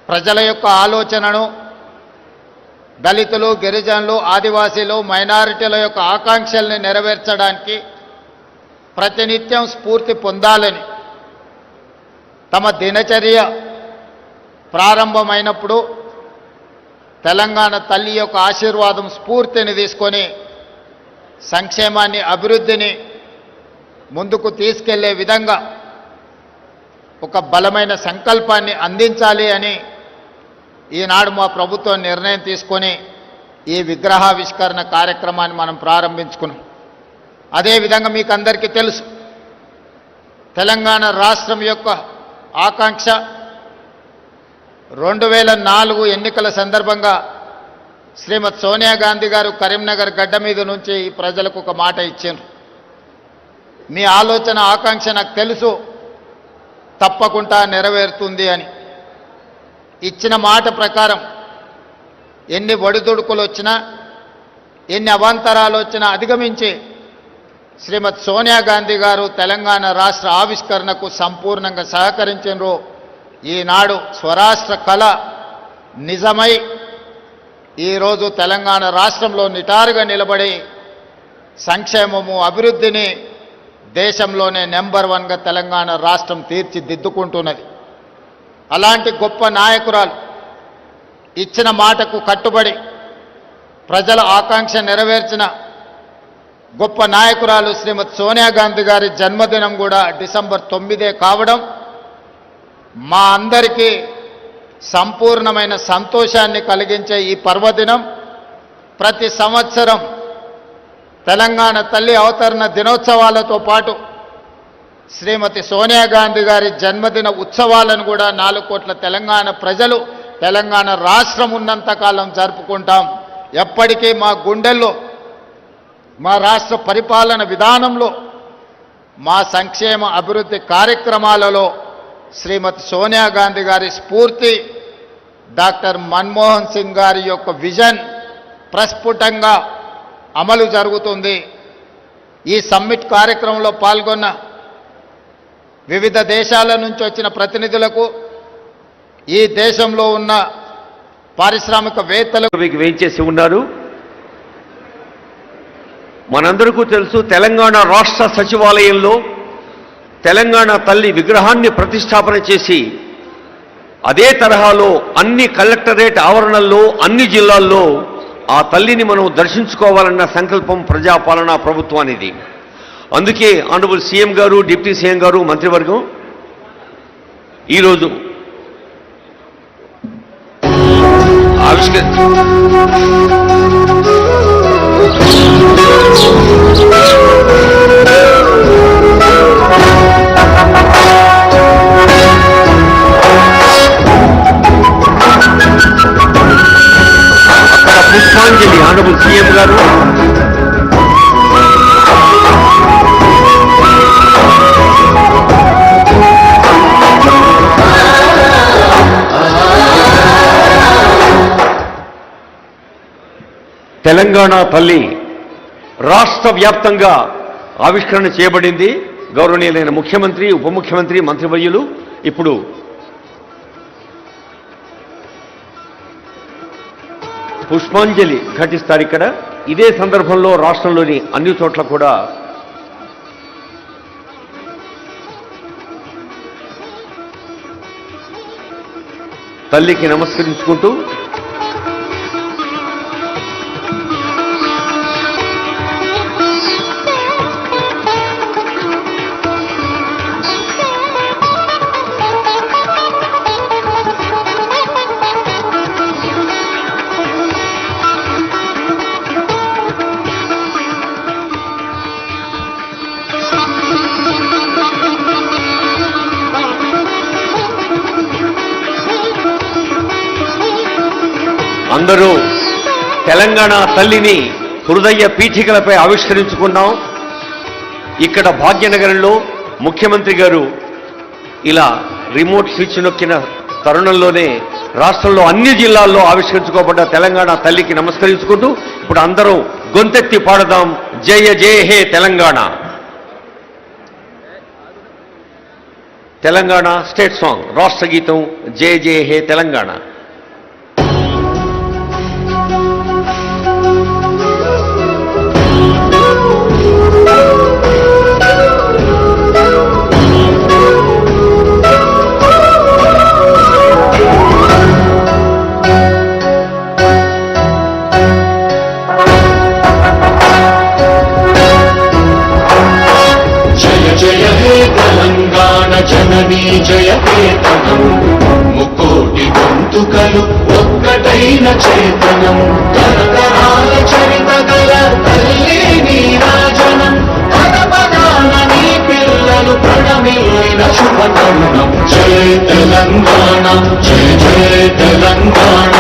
ప్రజల యొక్క ఆలోచనను దళితులు, గిరిజనులు, ఆదివాసీలు, మైనారిటీల యొక్క ఆకాంక్షల్ని నెరవేర్చడానికి ప్రతినిత్యం స్ఫూర్తి పొందాలని తమ దినచర్య ప్రారంభమైనప్పుడు తెలంగాణ తల్లి యొక్క ఆశీర్వాదం స్ఫూర్తిని తీసుకొని సంక్షేమాన్ని అభివృద్ధిని ముందుకు తీసుకెళ్లే విధంగా ఒక బలమైన సంకల్పాన్ని అందించాలి అని ఈనాడు మా ప్రభుత్వం నిర్ణయం తీసుకొని ఈ విగ్రహావిష్కరణ కార్యక్రమాన్ని మనం ప్రారంభించుకున్నాం. అదేవిధంగా మీకు అందరికీ తెలుసు, తెలంగాణ రాష్ట్రం యొక్క ఆకాంక్ష 2004 ఎన్నికల సందర్భంగా శ్రీమతి సోనియా గాంధీ గారు కరీంనగర్ గడ్డ మీద నుంచి ఈ ప్రజలకు ఒక మాట ఇచ్చారు. మీ ఆలోచన ఆకాంక్ష నాకు తెలుసు, తప్పకుండా నెరవేరుతుంది అని. ఇచ్చిన మాట ప్రకారం ఎన్ని ఒడిదుడుకులు వచ్చినా, ఎన్ని అవాంతరాలు వచ్చినా అధిగమించి శ్రీమతి సోనియా గాంధీ గారు తెలంగాణ రాష్ట్ర ఆవిష్కరణకు సంపూర్ణంగా సహకరించారు. ఈనాడు స్వరాష్ట్ర కళ నిజమై ఈరోజు తెలంగాణ రాష్ట్రంలో నిటారుగా నిలబడి సంక్షేమము అభివృద్ధిని దేశంలోనే నెంబర్ 1గా తెలంగాణ రాష్ట్రం తీర్చిదిద్దుకుంటున్నది. అలాంటి గొప్ప నాయకురాలు ఇచ్చిన మాటకు కట్టుబడి ప్రజల ఆకాంక్ష నెరవేర్చిన గొప్ప నాయకురాలు శ్రీమతి సోనియా గాంధీ గారి జన్మదినం కూడా డిసెంబర్ 9 కావడం మా అందరికీ సంపూర్ణమైన సంతోషాన్ని కలిగించే ఈ పర్వదినం ప్రతి సంవత్సరం తెలంగాణ తల్లి అవతరణ దినోత్సవాలతో పాటు శ్రీమతి సోనియా గాంధీ గారి జన్మదిన ఉత్సవాలను కూడా 4 కోట్ల తెలంగాణ ప్రజలు తెలంగాణ రాష్ట్రం ఉన్నంతకాలం జరుపుకుంటాం. ఎప్పటికీ మా గుండెల్లో, మా రాష్ట్ర పరిపాలన విధానంలో, మా సంక్షేమ అభివృద్ధి కార్యక్రమాలలో శ్రీమతి సోనియా గాంధీ గారి స్ఫూర్తి, డాక్టర్ మన్మోహన్ సింగ్ గారి యొక్క విజన్ ప్రస్ఫుటంగా అమలు జరుగుతుంది. ఈ సమ్మిట్ కార్యక్రమంలో పాల్గొన్న వివిధ దేశాల నుంచి వచ్చిన ప్రతినిధులకు, ఈ దేశంలో ఉన్న పారిశ్రామికవేత్తలకు వేయించేసి ఉన్నారు. మనందరికీ తెలుసు, తెలంగాణ రాష్ట్ర సచివాలయంలో తెలంగాణ తల్లి విగ్రహాన్ని ప్రతిష్టాపన చేసి అదే తరహాలో అన్ని కలెక్టరేట్ ఆవరణల్లో అన్ని జిల్లాల్లో ఆ తల్లిని మనం దర్శించుకోవాలన్న సంకల్పం ప్రజాపాలనా ప్రభుత్వానిది. అందుకే ఆనరబుల్ సీఎం గారు, డిప్యూటీ సీఎం గారు, మంత్రివర్గం ఈరోజు పుష్పాంజలి ఆనరబుల్ సీఎం గారు, తెలంగాణ తల్లి రాష్ట్ర వ్యాప్తంగా ఆవిష్కరణ చేయబడింది. గౌరవనీయులైన ముఖ్యమంత్రి, ఉప ముఖ్యమంత్రి, మంత్రివర్యులు ఇప్పుడు పుష్పాంజలి ఘటిస్తారు. ఇక్కడ ఇదే సందర్భంలో రాష్ట్రంలోని అన్ని చోట్ల కూడా తల్లికి నమస్కరించుకుంటూ అందరూ తెలంగాణ తల్లిని హృదయ పీఠికలపై ఆవిష్కరించుకున్నాం. ఇక్కడ భాగ్యనగరంలో ముఖ్యమంత్రి గారు ఇలా రిమోట్ స్విచ్ నొక్కిన తరుణంలోనే రాష్ట్రంలో అన్ని జిల్లాల్లో ఆవిష్కరించుకోబడ్డ తెలంగాణ తల్లికి నమస్కరించుకుంటూ ఇప్పుడు అందరం గొంతెత్తి పాడదాం, జయ జయ హే తెలంగాణ. తెలంగాణ స్టేట్ సాంగ్, రాష్ట్ర గీతం జయ జయ హే తెలంగాణ. చేతనం తరతరాల చరిత గల తల్లి నీరాజనం పదపదాన నీ పిల్లలు ప్రణమిల్లిన శుభతరుణం జయ తెలంగాణ జయ జయ తెలంగాణ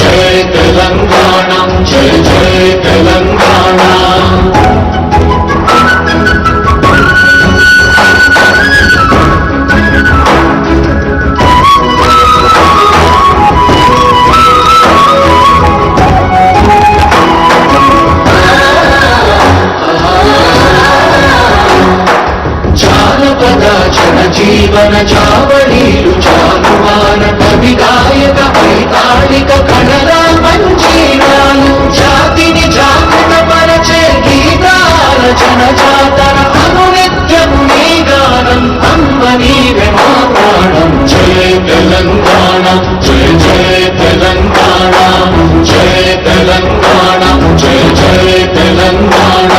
జయ తెలంగాణ జయ జయ తెలంగాణ జీవన చావళీలు చాలువాన కవి గాయక వైతాళిక కళల మంచీరాలు జాతిని జాగృత పరచే గీతాల జనజాతర అనునిత్యము నీ గానం అమ్మ నీవే మా ప్రాణం జయ తెలంగాణ జయ జయ తెలంగాణ జయ తెలంగాణ జయ జయ తెలంగాణ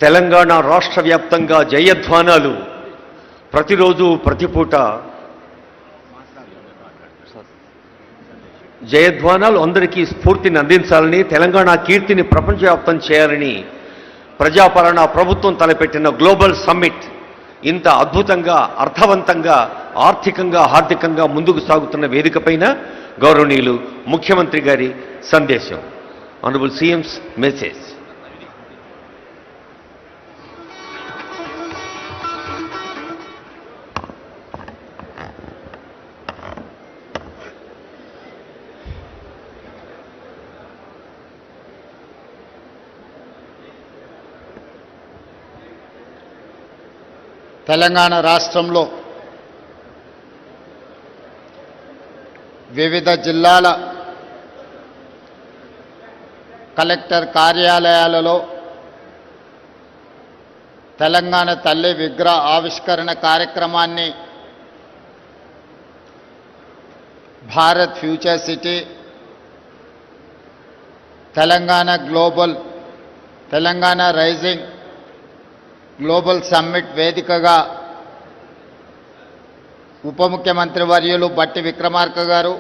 తెలంగాణ రాష్ట్ర వ్యాప్తంగా జయధ్వానాలు ప్రతిరోజు ప్రతిపూట జయధ్వానాలు అందరికీ స్ఫూర్తిని అందించాలని తెలంగాణ కీర్తిని ప్రపంచవ్యాప్తం చేయాలని ప్రజాపాలన ప్రభుత్వం తలపెట్టిన గ్లోబల్ సమ్మిట్ ఇంత అద్భుతంగా అర్థవంతంగా ఆర్థికంగా హార్దికంగా ముందుకు సాగుతున్న వేదికపైన గౌరవనీయులు ముఖ్యమంత్రి గారి సందేశం. Honourable CMs message. తెలంగాణ రాష్ట్రంలో వివిధ జిల్లాల కలెక్టర్ కార్యాలయాలలో తెలంగాణ తల్లి విగ్రహ ఆవిష్కరణ కార్యక్రమాన్ని Bharat Future City, Telangana Rising Global Summit వేదికగా ఉప ముఖ్యమంత్రి వర్యులు బట్టి విక్రమార్క గారు,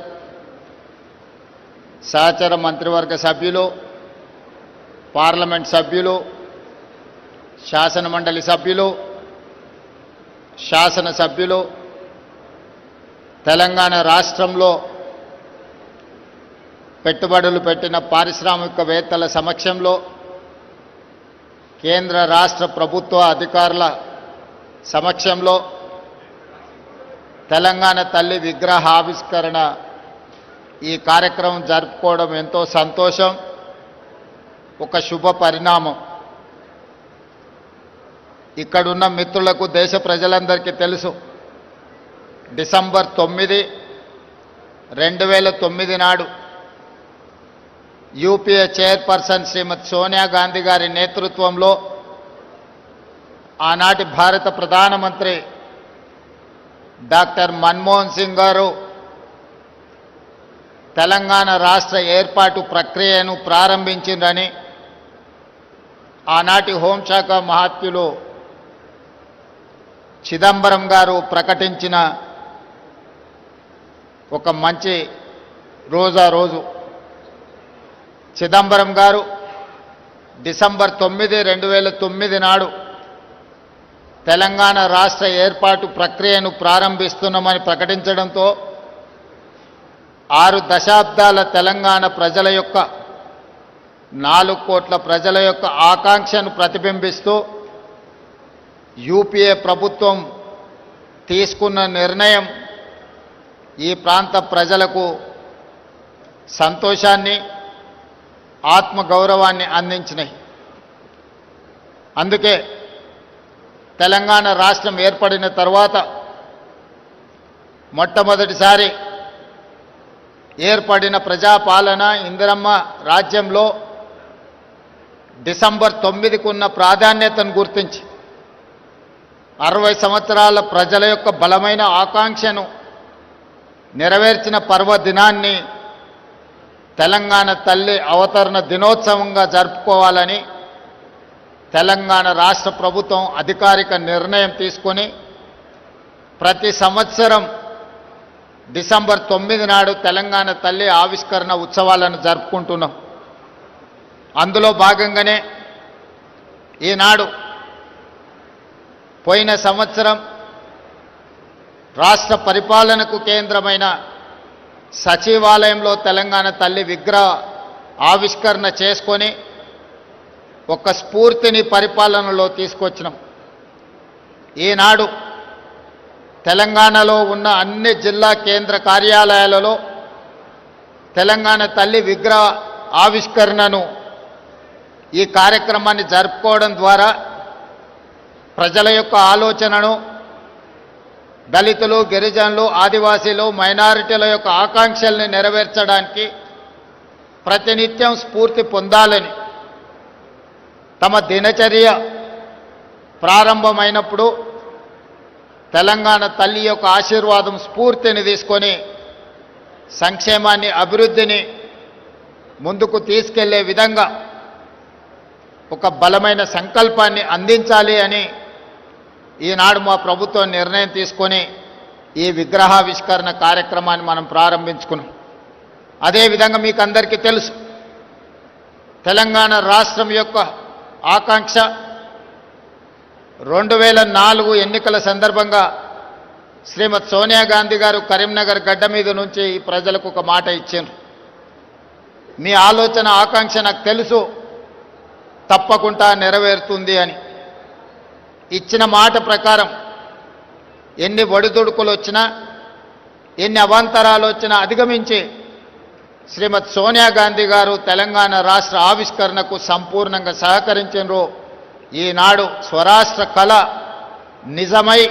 సహచర మంత్రివర్గ సభ్యులు, పార్లమెంట్ సభ్యులు, శాసనమండలి సభ్యులు, శాసనసభ్యులు, తెలంగాణ రాష్ట్రంలో పెట్టుబడులు పెట్టిన పారిశ్రామికవేత్తల సమక్షంలో కేంద్ర రాష్ట్ర ప్రభుత్వ అధికారుల సమక్షంలో తెలంగాణ తల్లి విగ్రహ ఆవిష్కరణ ఈ కార్యక్రమం జరుపుకోవడం ఎంతో సంతోషం, ఒక శుభ పరిణామం. ఇక్కడున్న మిత్రులకు, దేశ ప్రజలందరికీ తెలుసు, డిసెంబర్ 9, 2009 నాడు యూపీఏ చైర్పర్సన్ శ్రీమతి సోనియా గాంధీ గారి నేతృత్వంలో ఆనాటి భారత ప్రధానమంత్రి డాక్టర్ మన్మోహన్ సింగ్ గారు తెలంగాణ రాష్ట్ర ఏర్పాటు ప్రక్రియను ప్రారంభించిందని ఆనాటి హోంశాఖ మహాత్ములు చిదంబరం గారు ప్రకటించిన ఒక మంచి రోజు. చిదంబరం గారు డిసెంబర్ 9, 2009 నాడు తెలంగాణ రాష్ట్ర ఏర్పాటు ప్రక్రియను ప్రారంభిస్తున్నామని ప్రకటించడంతో 6 దశాబ్దాల తెలంగాణ ప్రజల యొక్క 4 కోట్ల ప్రజల యొక్క ఆకాంక్షను ప్రతిబింబిస్తూ యూపీఏ ప్రభుత్వం తీసుకున్న నిర్ణయం ఈ ప్రాంత ప్రజలకు సంతోషాన్ని ఆత్మగౌరవాన్ని అందించినాయి. అందుకే తెలంగాణ రాష్ట్రం ఏర్పడిన తర్వాత మొట్టమొదటిసారి ఏర్పడిన ప్రజాపాలన ఇందిరమ్మ రాజ్యంలో డిసెంబర్ 9కు ఉన్న ప్రాధాన్యతను గుర్తించి 60 సంవత్సరాల ప్రజల యొక్క బలమైన ఆకాంక్షను నెరవేర్చిన పర్వదినాన్ని తెలంగాణ తల్లి అవతరణ దినోత్సవంగా జరుపుకోవాలని తెలంగాణ రాష్ట్ర ప్రభుత్వం అధికారిక నిర్ణయం తీసుకొని ప్రతి సంవత్సరం డిసెంబర్ 9 నాడు తెలంగాణ తల్లి ఆవిష్కరణ ఉత్సవాలను జరుపుకుంటున్నాం. అందులో భాగంగానే ఈనాడు పోయిన సంవత్సరం రాష్ట్ర పరిపాలనకు కేంద్రమైన సచివాలయంలో తెలంగాణ తల్లి విగ్రహ ఆవిష్కరణ చేసుకొని ఒక స్ఫూర్తిని పరిపాలనలో తీసుకొచ్చినాం. ఈనాడు తెలంగాణలో ఉన్న అన్ని జిల్లా కేంద్ర కార్యాలయాలలో తెలంగాణ తల్లి విగ్రహ ఆవిష్కరణను ఈ కార్యక్రమాన్ని జరుపుకోవడం ద్వారా ప్రజల యొక్క ఆలోచనను దళితులు, గిరిజనులు, ఆదివాసీలు, మైనారిటీల యొక్క ఆకాంక్షల్ని నెరవేర్చడానికి ప్రతినిత్యం స్ఫూర్తి పొందాలని తమ దినచర్య ప్రారంభమైనప్పుడు తెలంగాణ తల్లి యొక్క ఆశీర్వాదం స్ఫూర్తిని తీసుకొని సంక్షేమాన్ని, అభివృద్ధిని ముందుకు తీసుకెళ్లే విధంగా ఒక బలమైన సంకల్పాన్ని అందించాలి అని ఈనాడు మా ప్రభుత్వం నిర్ణయం తీసుకొని ఈ విగ్రహావిష్కరణ కార్యక్రమాన్ని మనం ప్రారంభించుకున్నాం. అదేవిధంగా మీకు అందరికీ తెలుసు, తెలంగాణ రాష్ట్రం యొక్క ఆకాంక్ష 2004 ఎన్నికల సందర్భంగా శ్రీమతి సోనియా గాంధీ గారు కరీంనగర్ గడ్డ మీద నుంచి ఈ ప్రజలకు ఒక మాట ఇచ్చారు. మీ ఆలోచన, ఆకాంక్ష నాకు తెలుసు, తప్పకుండా నెరవేరుతుంది అని ఇచ్చిన మాట ప్రకారం ఎన్ని ఒడిదుడుకులు వచ్చినా, ఎన్ని అవాంతరాలు వచ్చినా అధిగమించి శ్రీమతి సోనియా గాంధీ గారు తెలంగాణ రాష్ట్ర ఆవిష్కరణకు సంపూర్ణంగా సహకరించారు. ఈనాడు స్వరాష్ట్ర కళ నిజమై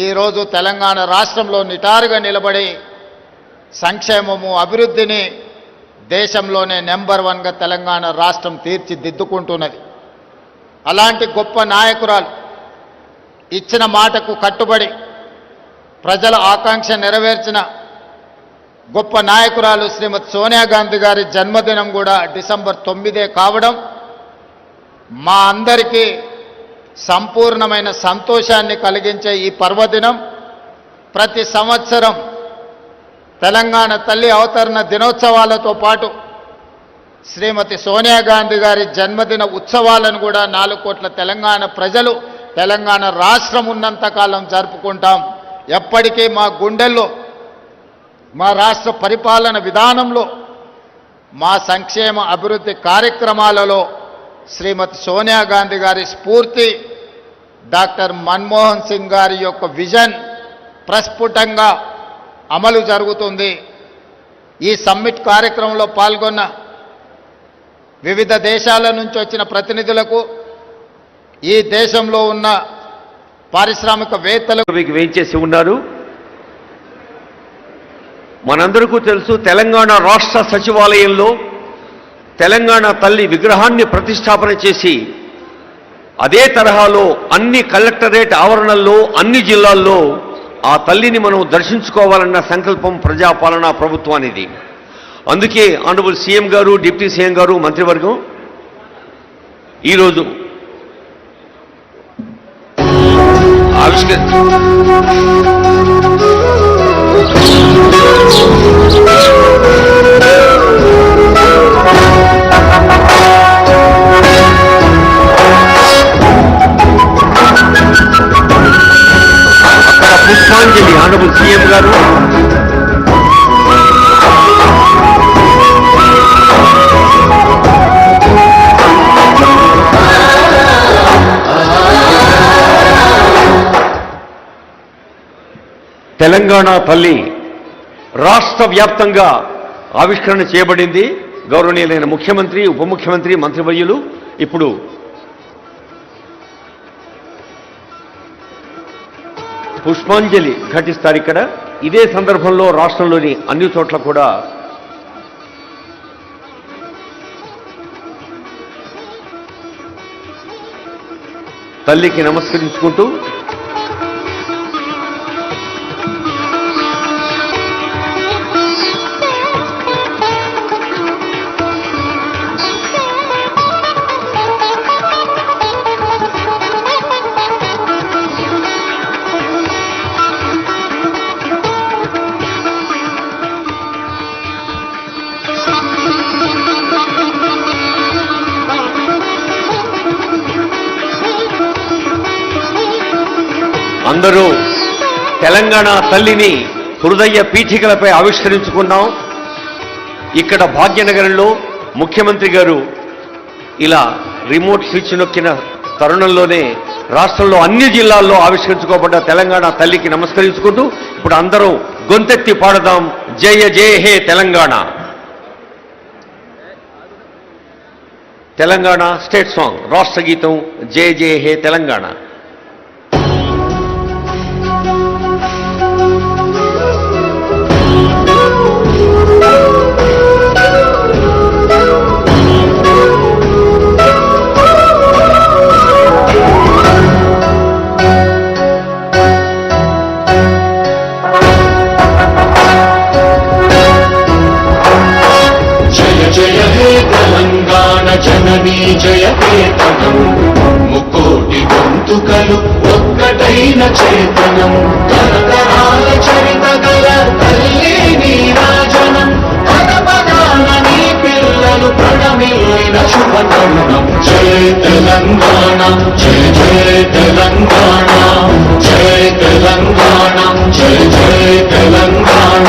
ఈరోజు తెలంగాణ రాష్ట్రంలో నిటారుగా నిలబడి సంక్షేమము, అభివృద్ధిని దేశంలోనే నెంబర్ 1గా తెలంగాణ రాష్ట్రం తీర్చిదిద్దుకుంటున్నది. అలాంటి గొప్ప నాయకురాలు ఇచ్చిన మాటకు కట్టుబడి ప్రజల ఆకాంక్ష నెరవేర్చిన గొప్ప నాయకురాలు శ్రీమతి సోనియా గాంధీ గారి జన్మదినం కూడా డిసెంబర్ 9 కావడం మా అందరికీ సంపూర్ణమైన సంతోషాన్ని కలిగించే ఈ పర్వదినం ప్రతి సంవత్సరం తెలంగాణ తల్లి అవతరణ దినోత్సవాలతో పాటు శ్రీమతి సోనియా గాంధీ గారి జన్మదిన ఉత్సవాలను కూడా 4 కోట్ల తెలంగాణ ప్రజలు తెలంగాణ రాష్ట్రం ఉన్నంతకాలం జరుపుకుంటాం. ఎప్పటికీ మా గుండెల్లో, మా రాష్ట్ర పరిపాలన విధానంలో, మా సంక్షేమ అభివృద్ధి కార్యక్రమాలలో శ్రీమతి సోనియా గాంధీ గారి స్ఫూర్తి, డాక్టర్ మన్మోహన్ సింగ్ గారి యొక్క విజన్ ప్రస్ఫుటంగా అమలు జరుగుతుంది. ఈ సమ్మిట్ కార్యక్రమంలో పాల్గొన్న వివిధ దేశాల నుంచి వచ్చిన ప్రతినిధులకు, ఈ దేశంలో ఉన్న పారిశ్రామికవేత్తలకు వేయించేసి ఉన్నారు. మనందరికీ తెలుసు, తెలంగాణ రాష్ట్ర సచివాలయంలో తెలంగాణ తల్లి విగ్రహాన్ని ప్రతిష్టాపన చేసి అదే తరహాలో అన్ని కలెక్టరేట్ ఆవరణల్లో, అన్ని జిల్లాల్లో ఆ తల్లిని మనం దర్శించుకోవాలన్న సంకల్పం ప్రజాపాలనా ప్రభుత్వానిది. అందుకే ఆనరబుల్ సీఎం గారు, డిప్యూటీ సీఎం గారు, మంత్రివర్గం ఈరోజు పుష్పాంజలి ఆనరబుల్ సీఎం గారు, తెలంగాణ తల్లి రాష్ట్ర వ్యాప్తంగా ఆవిష్కరణ చేయబడింది. గౌరవనీయులైన ముఖ్యమంత్రి, ఉప ముఖ్యమంత్రి, మంత్రివర్యులు ఇప్పుడు పుష్పాంజలి ఘటిస్తారు. ఇక్కడ ఇదే సందర్భంలో రాష్ట్రంలోని అన్ని చోట్ల కూడా తల్లికి నమస్కరించుకుంటూ అందరూ తెలంగాణ తల్లిని హృదయ పీఠికలపై ఆవిష్కరించుకున్నాం. ఇక్కడ భాగ్యనగరంలో ముఖ్యమంత్రి గారు ఇలా రిమోట్ స్విచ్ నొక్కిన తరుణంలోనే రాష్ట్రంలో అన్ని జిల్లాల్లో ఆవిష్కరించుకోబడ్డ తెలంగాణ తల్లికి నమస్కరించుకుంటూ ఇప్పుడు అందరూ గొంతెత్తి పాడదాం జయ జయ హే తెలంగాణ. తెలంగాణ స్టేట్ సాంగ్, రాష్ట్ర గీతం జయ జయ హే తెలంగాణ. జననీ జయకేతనం ముకోటి గొంతుకలు ఒక్కటైన చేతనం తరతరాల చరిత గల తల్లి నీరాజనం పదపదాన నీ పిల్లలు ప్రణమిల్లిన శుభతరుణం. జయ తెలంగాణ జయ జయ తెలంగాణ జయ తెలంగాణ జయ జయ తెలంగాణ.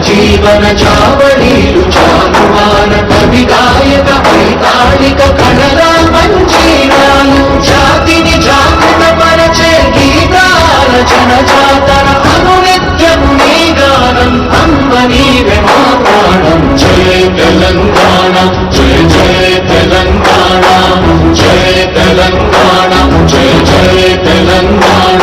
జీవన చావళీలు చాలువాన కవి గాయక వైతాళిక కళల మంజీరాలు జాతిని జాగృత పరచే గీతాల జనజాతర అనునిత్యము నీ గానం అమ్మ నీవే మా ప్రాణం. జయ తెలంగాణ జయ జయ తెలంగాణ జయ తెలంగాణ జయ జయ తెలంగాణ.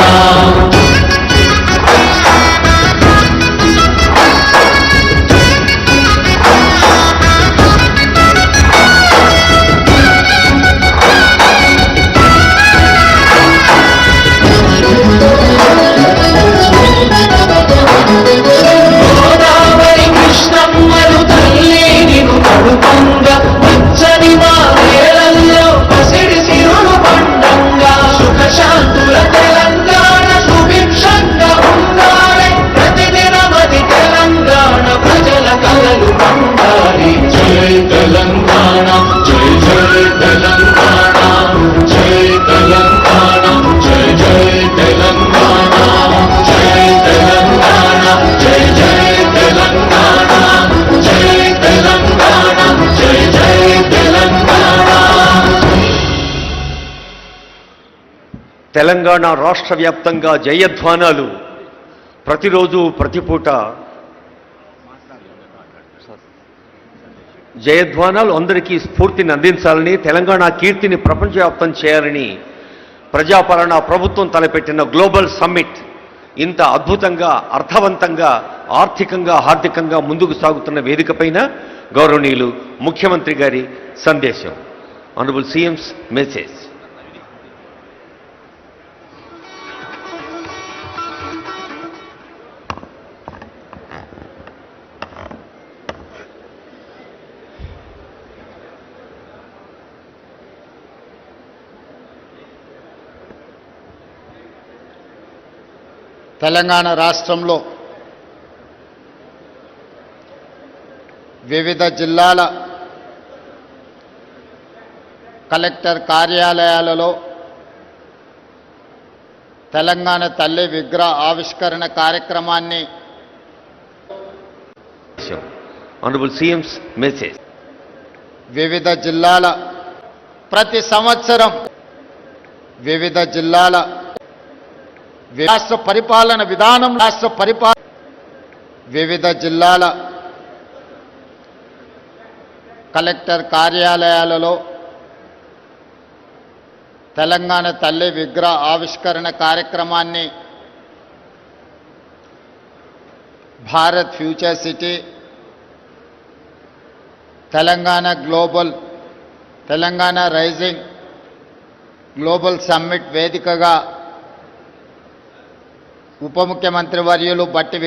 తెలంగాణ రాష్ట్ర వ్యాప్తంగా జయధ్వానాలు ప్రతిరోజు ప్రతిపూట జయధ్వానాలు అందరికీ స్ఫూర్తిని అందించాలని, తెలంగాణ కీర్తిని ప్రపంచవ్యాప్తం చేయాలని ప్రజాపాలన ప్రభుత్వం తలపెట్టిన గ్లోబల్ సమ్మిట్ ఇంత అద్భుతంగా, అర్థవంతంగా, ఆర్థికంగా, హార్దికంగా ముందుకు సాగుతున్న వేదికపైన గౌరవనీయులు ముఖ్యమంత్రి గారి సందేశం. Honourable CMs message. తెలంగాణ రాష్ట్రంలో వివిధ జిల్లాల కలెక్టర్ కార్యాలయాలలో తెలంగాణ తల్లి విగ్రహ ఆవిష్కరణ కార్యక్రమాన్ని Honorable CM's message. వివిధ జిల్లాల ప్రతి సంవత్సరం వివిధ జిల్లాల రాష్ట్ర పరిపాలన విధానం వివిధ జిల్లాల కలెక్టర్ కార్యాలయాలలో తెలంగాణ తల్లి విగ్రహ ఆవిష్కరణ కార్యక్రమాన్ని Bharat Future City Telangana Rising Global Summit వేదికగా ఉప ముఖ్యమంత్రి వర్యులు బట్టి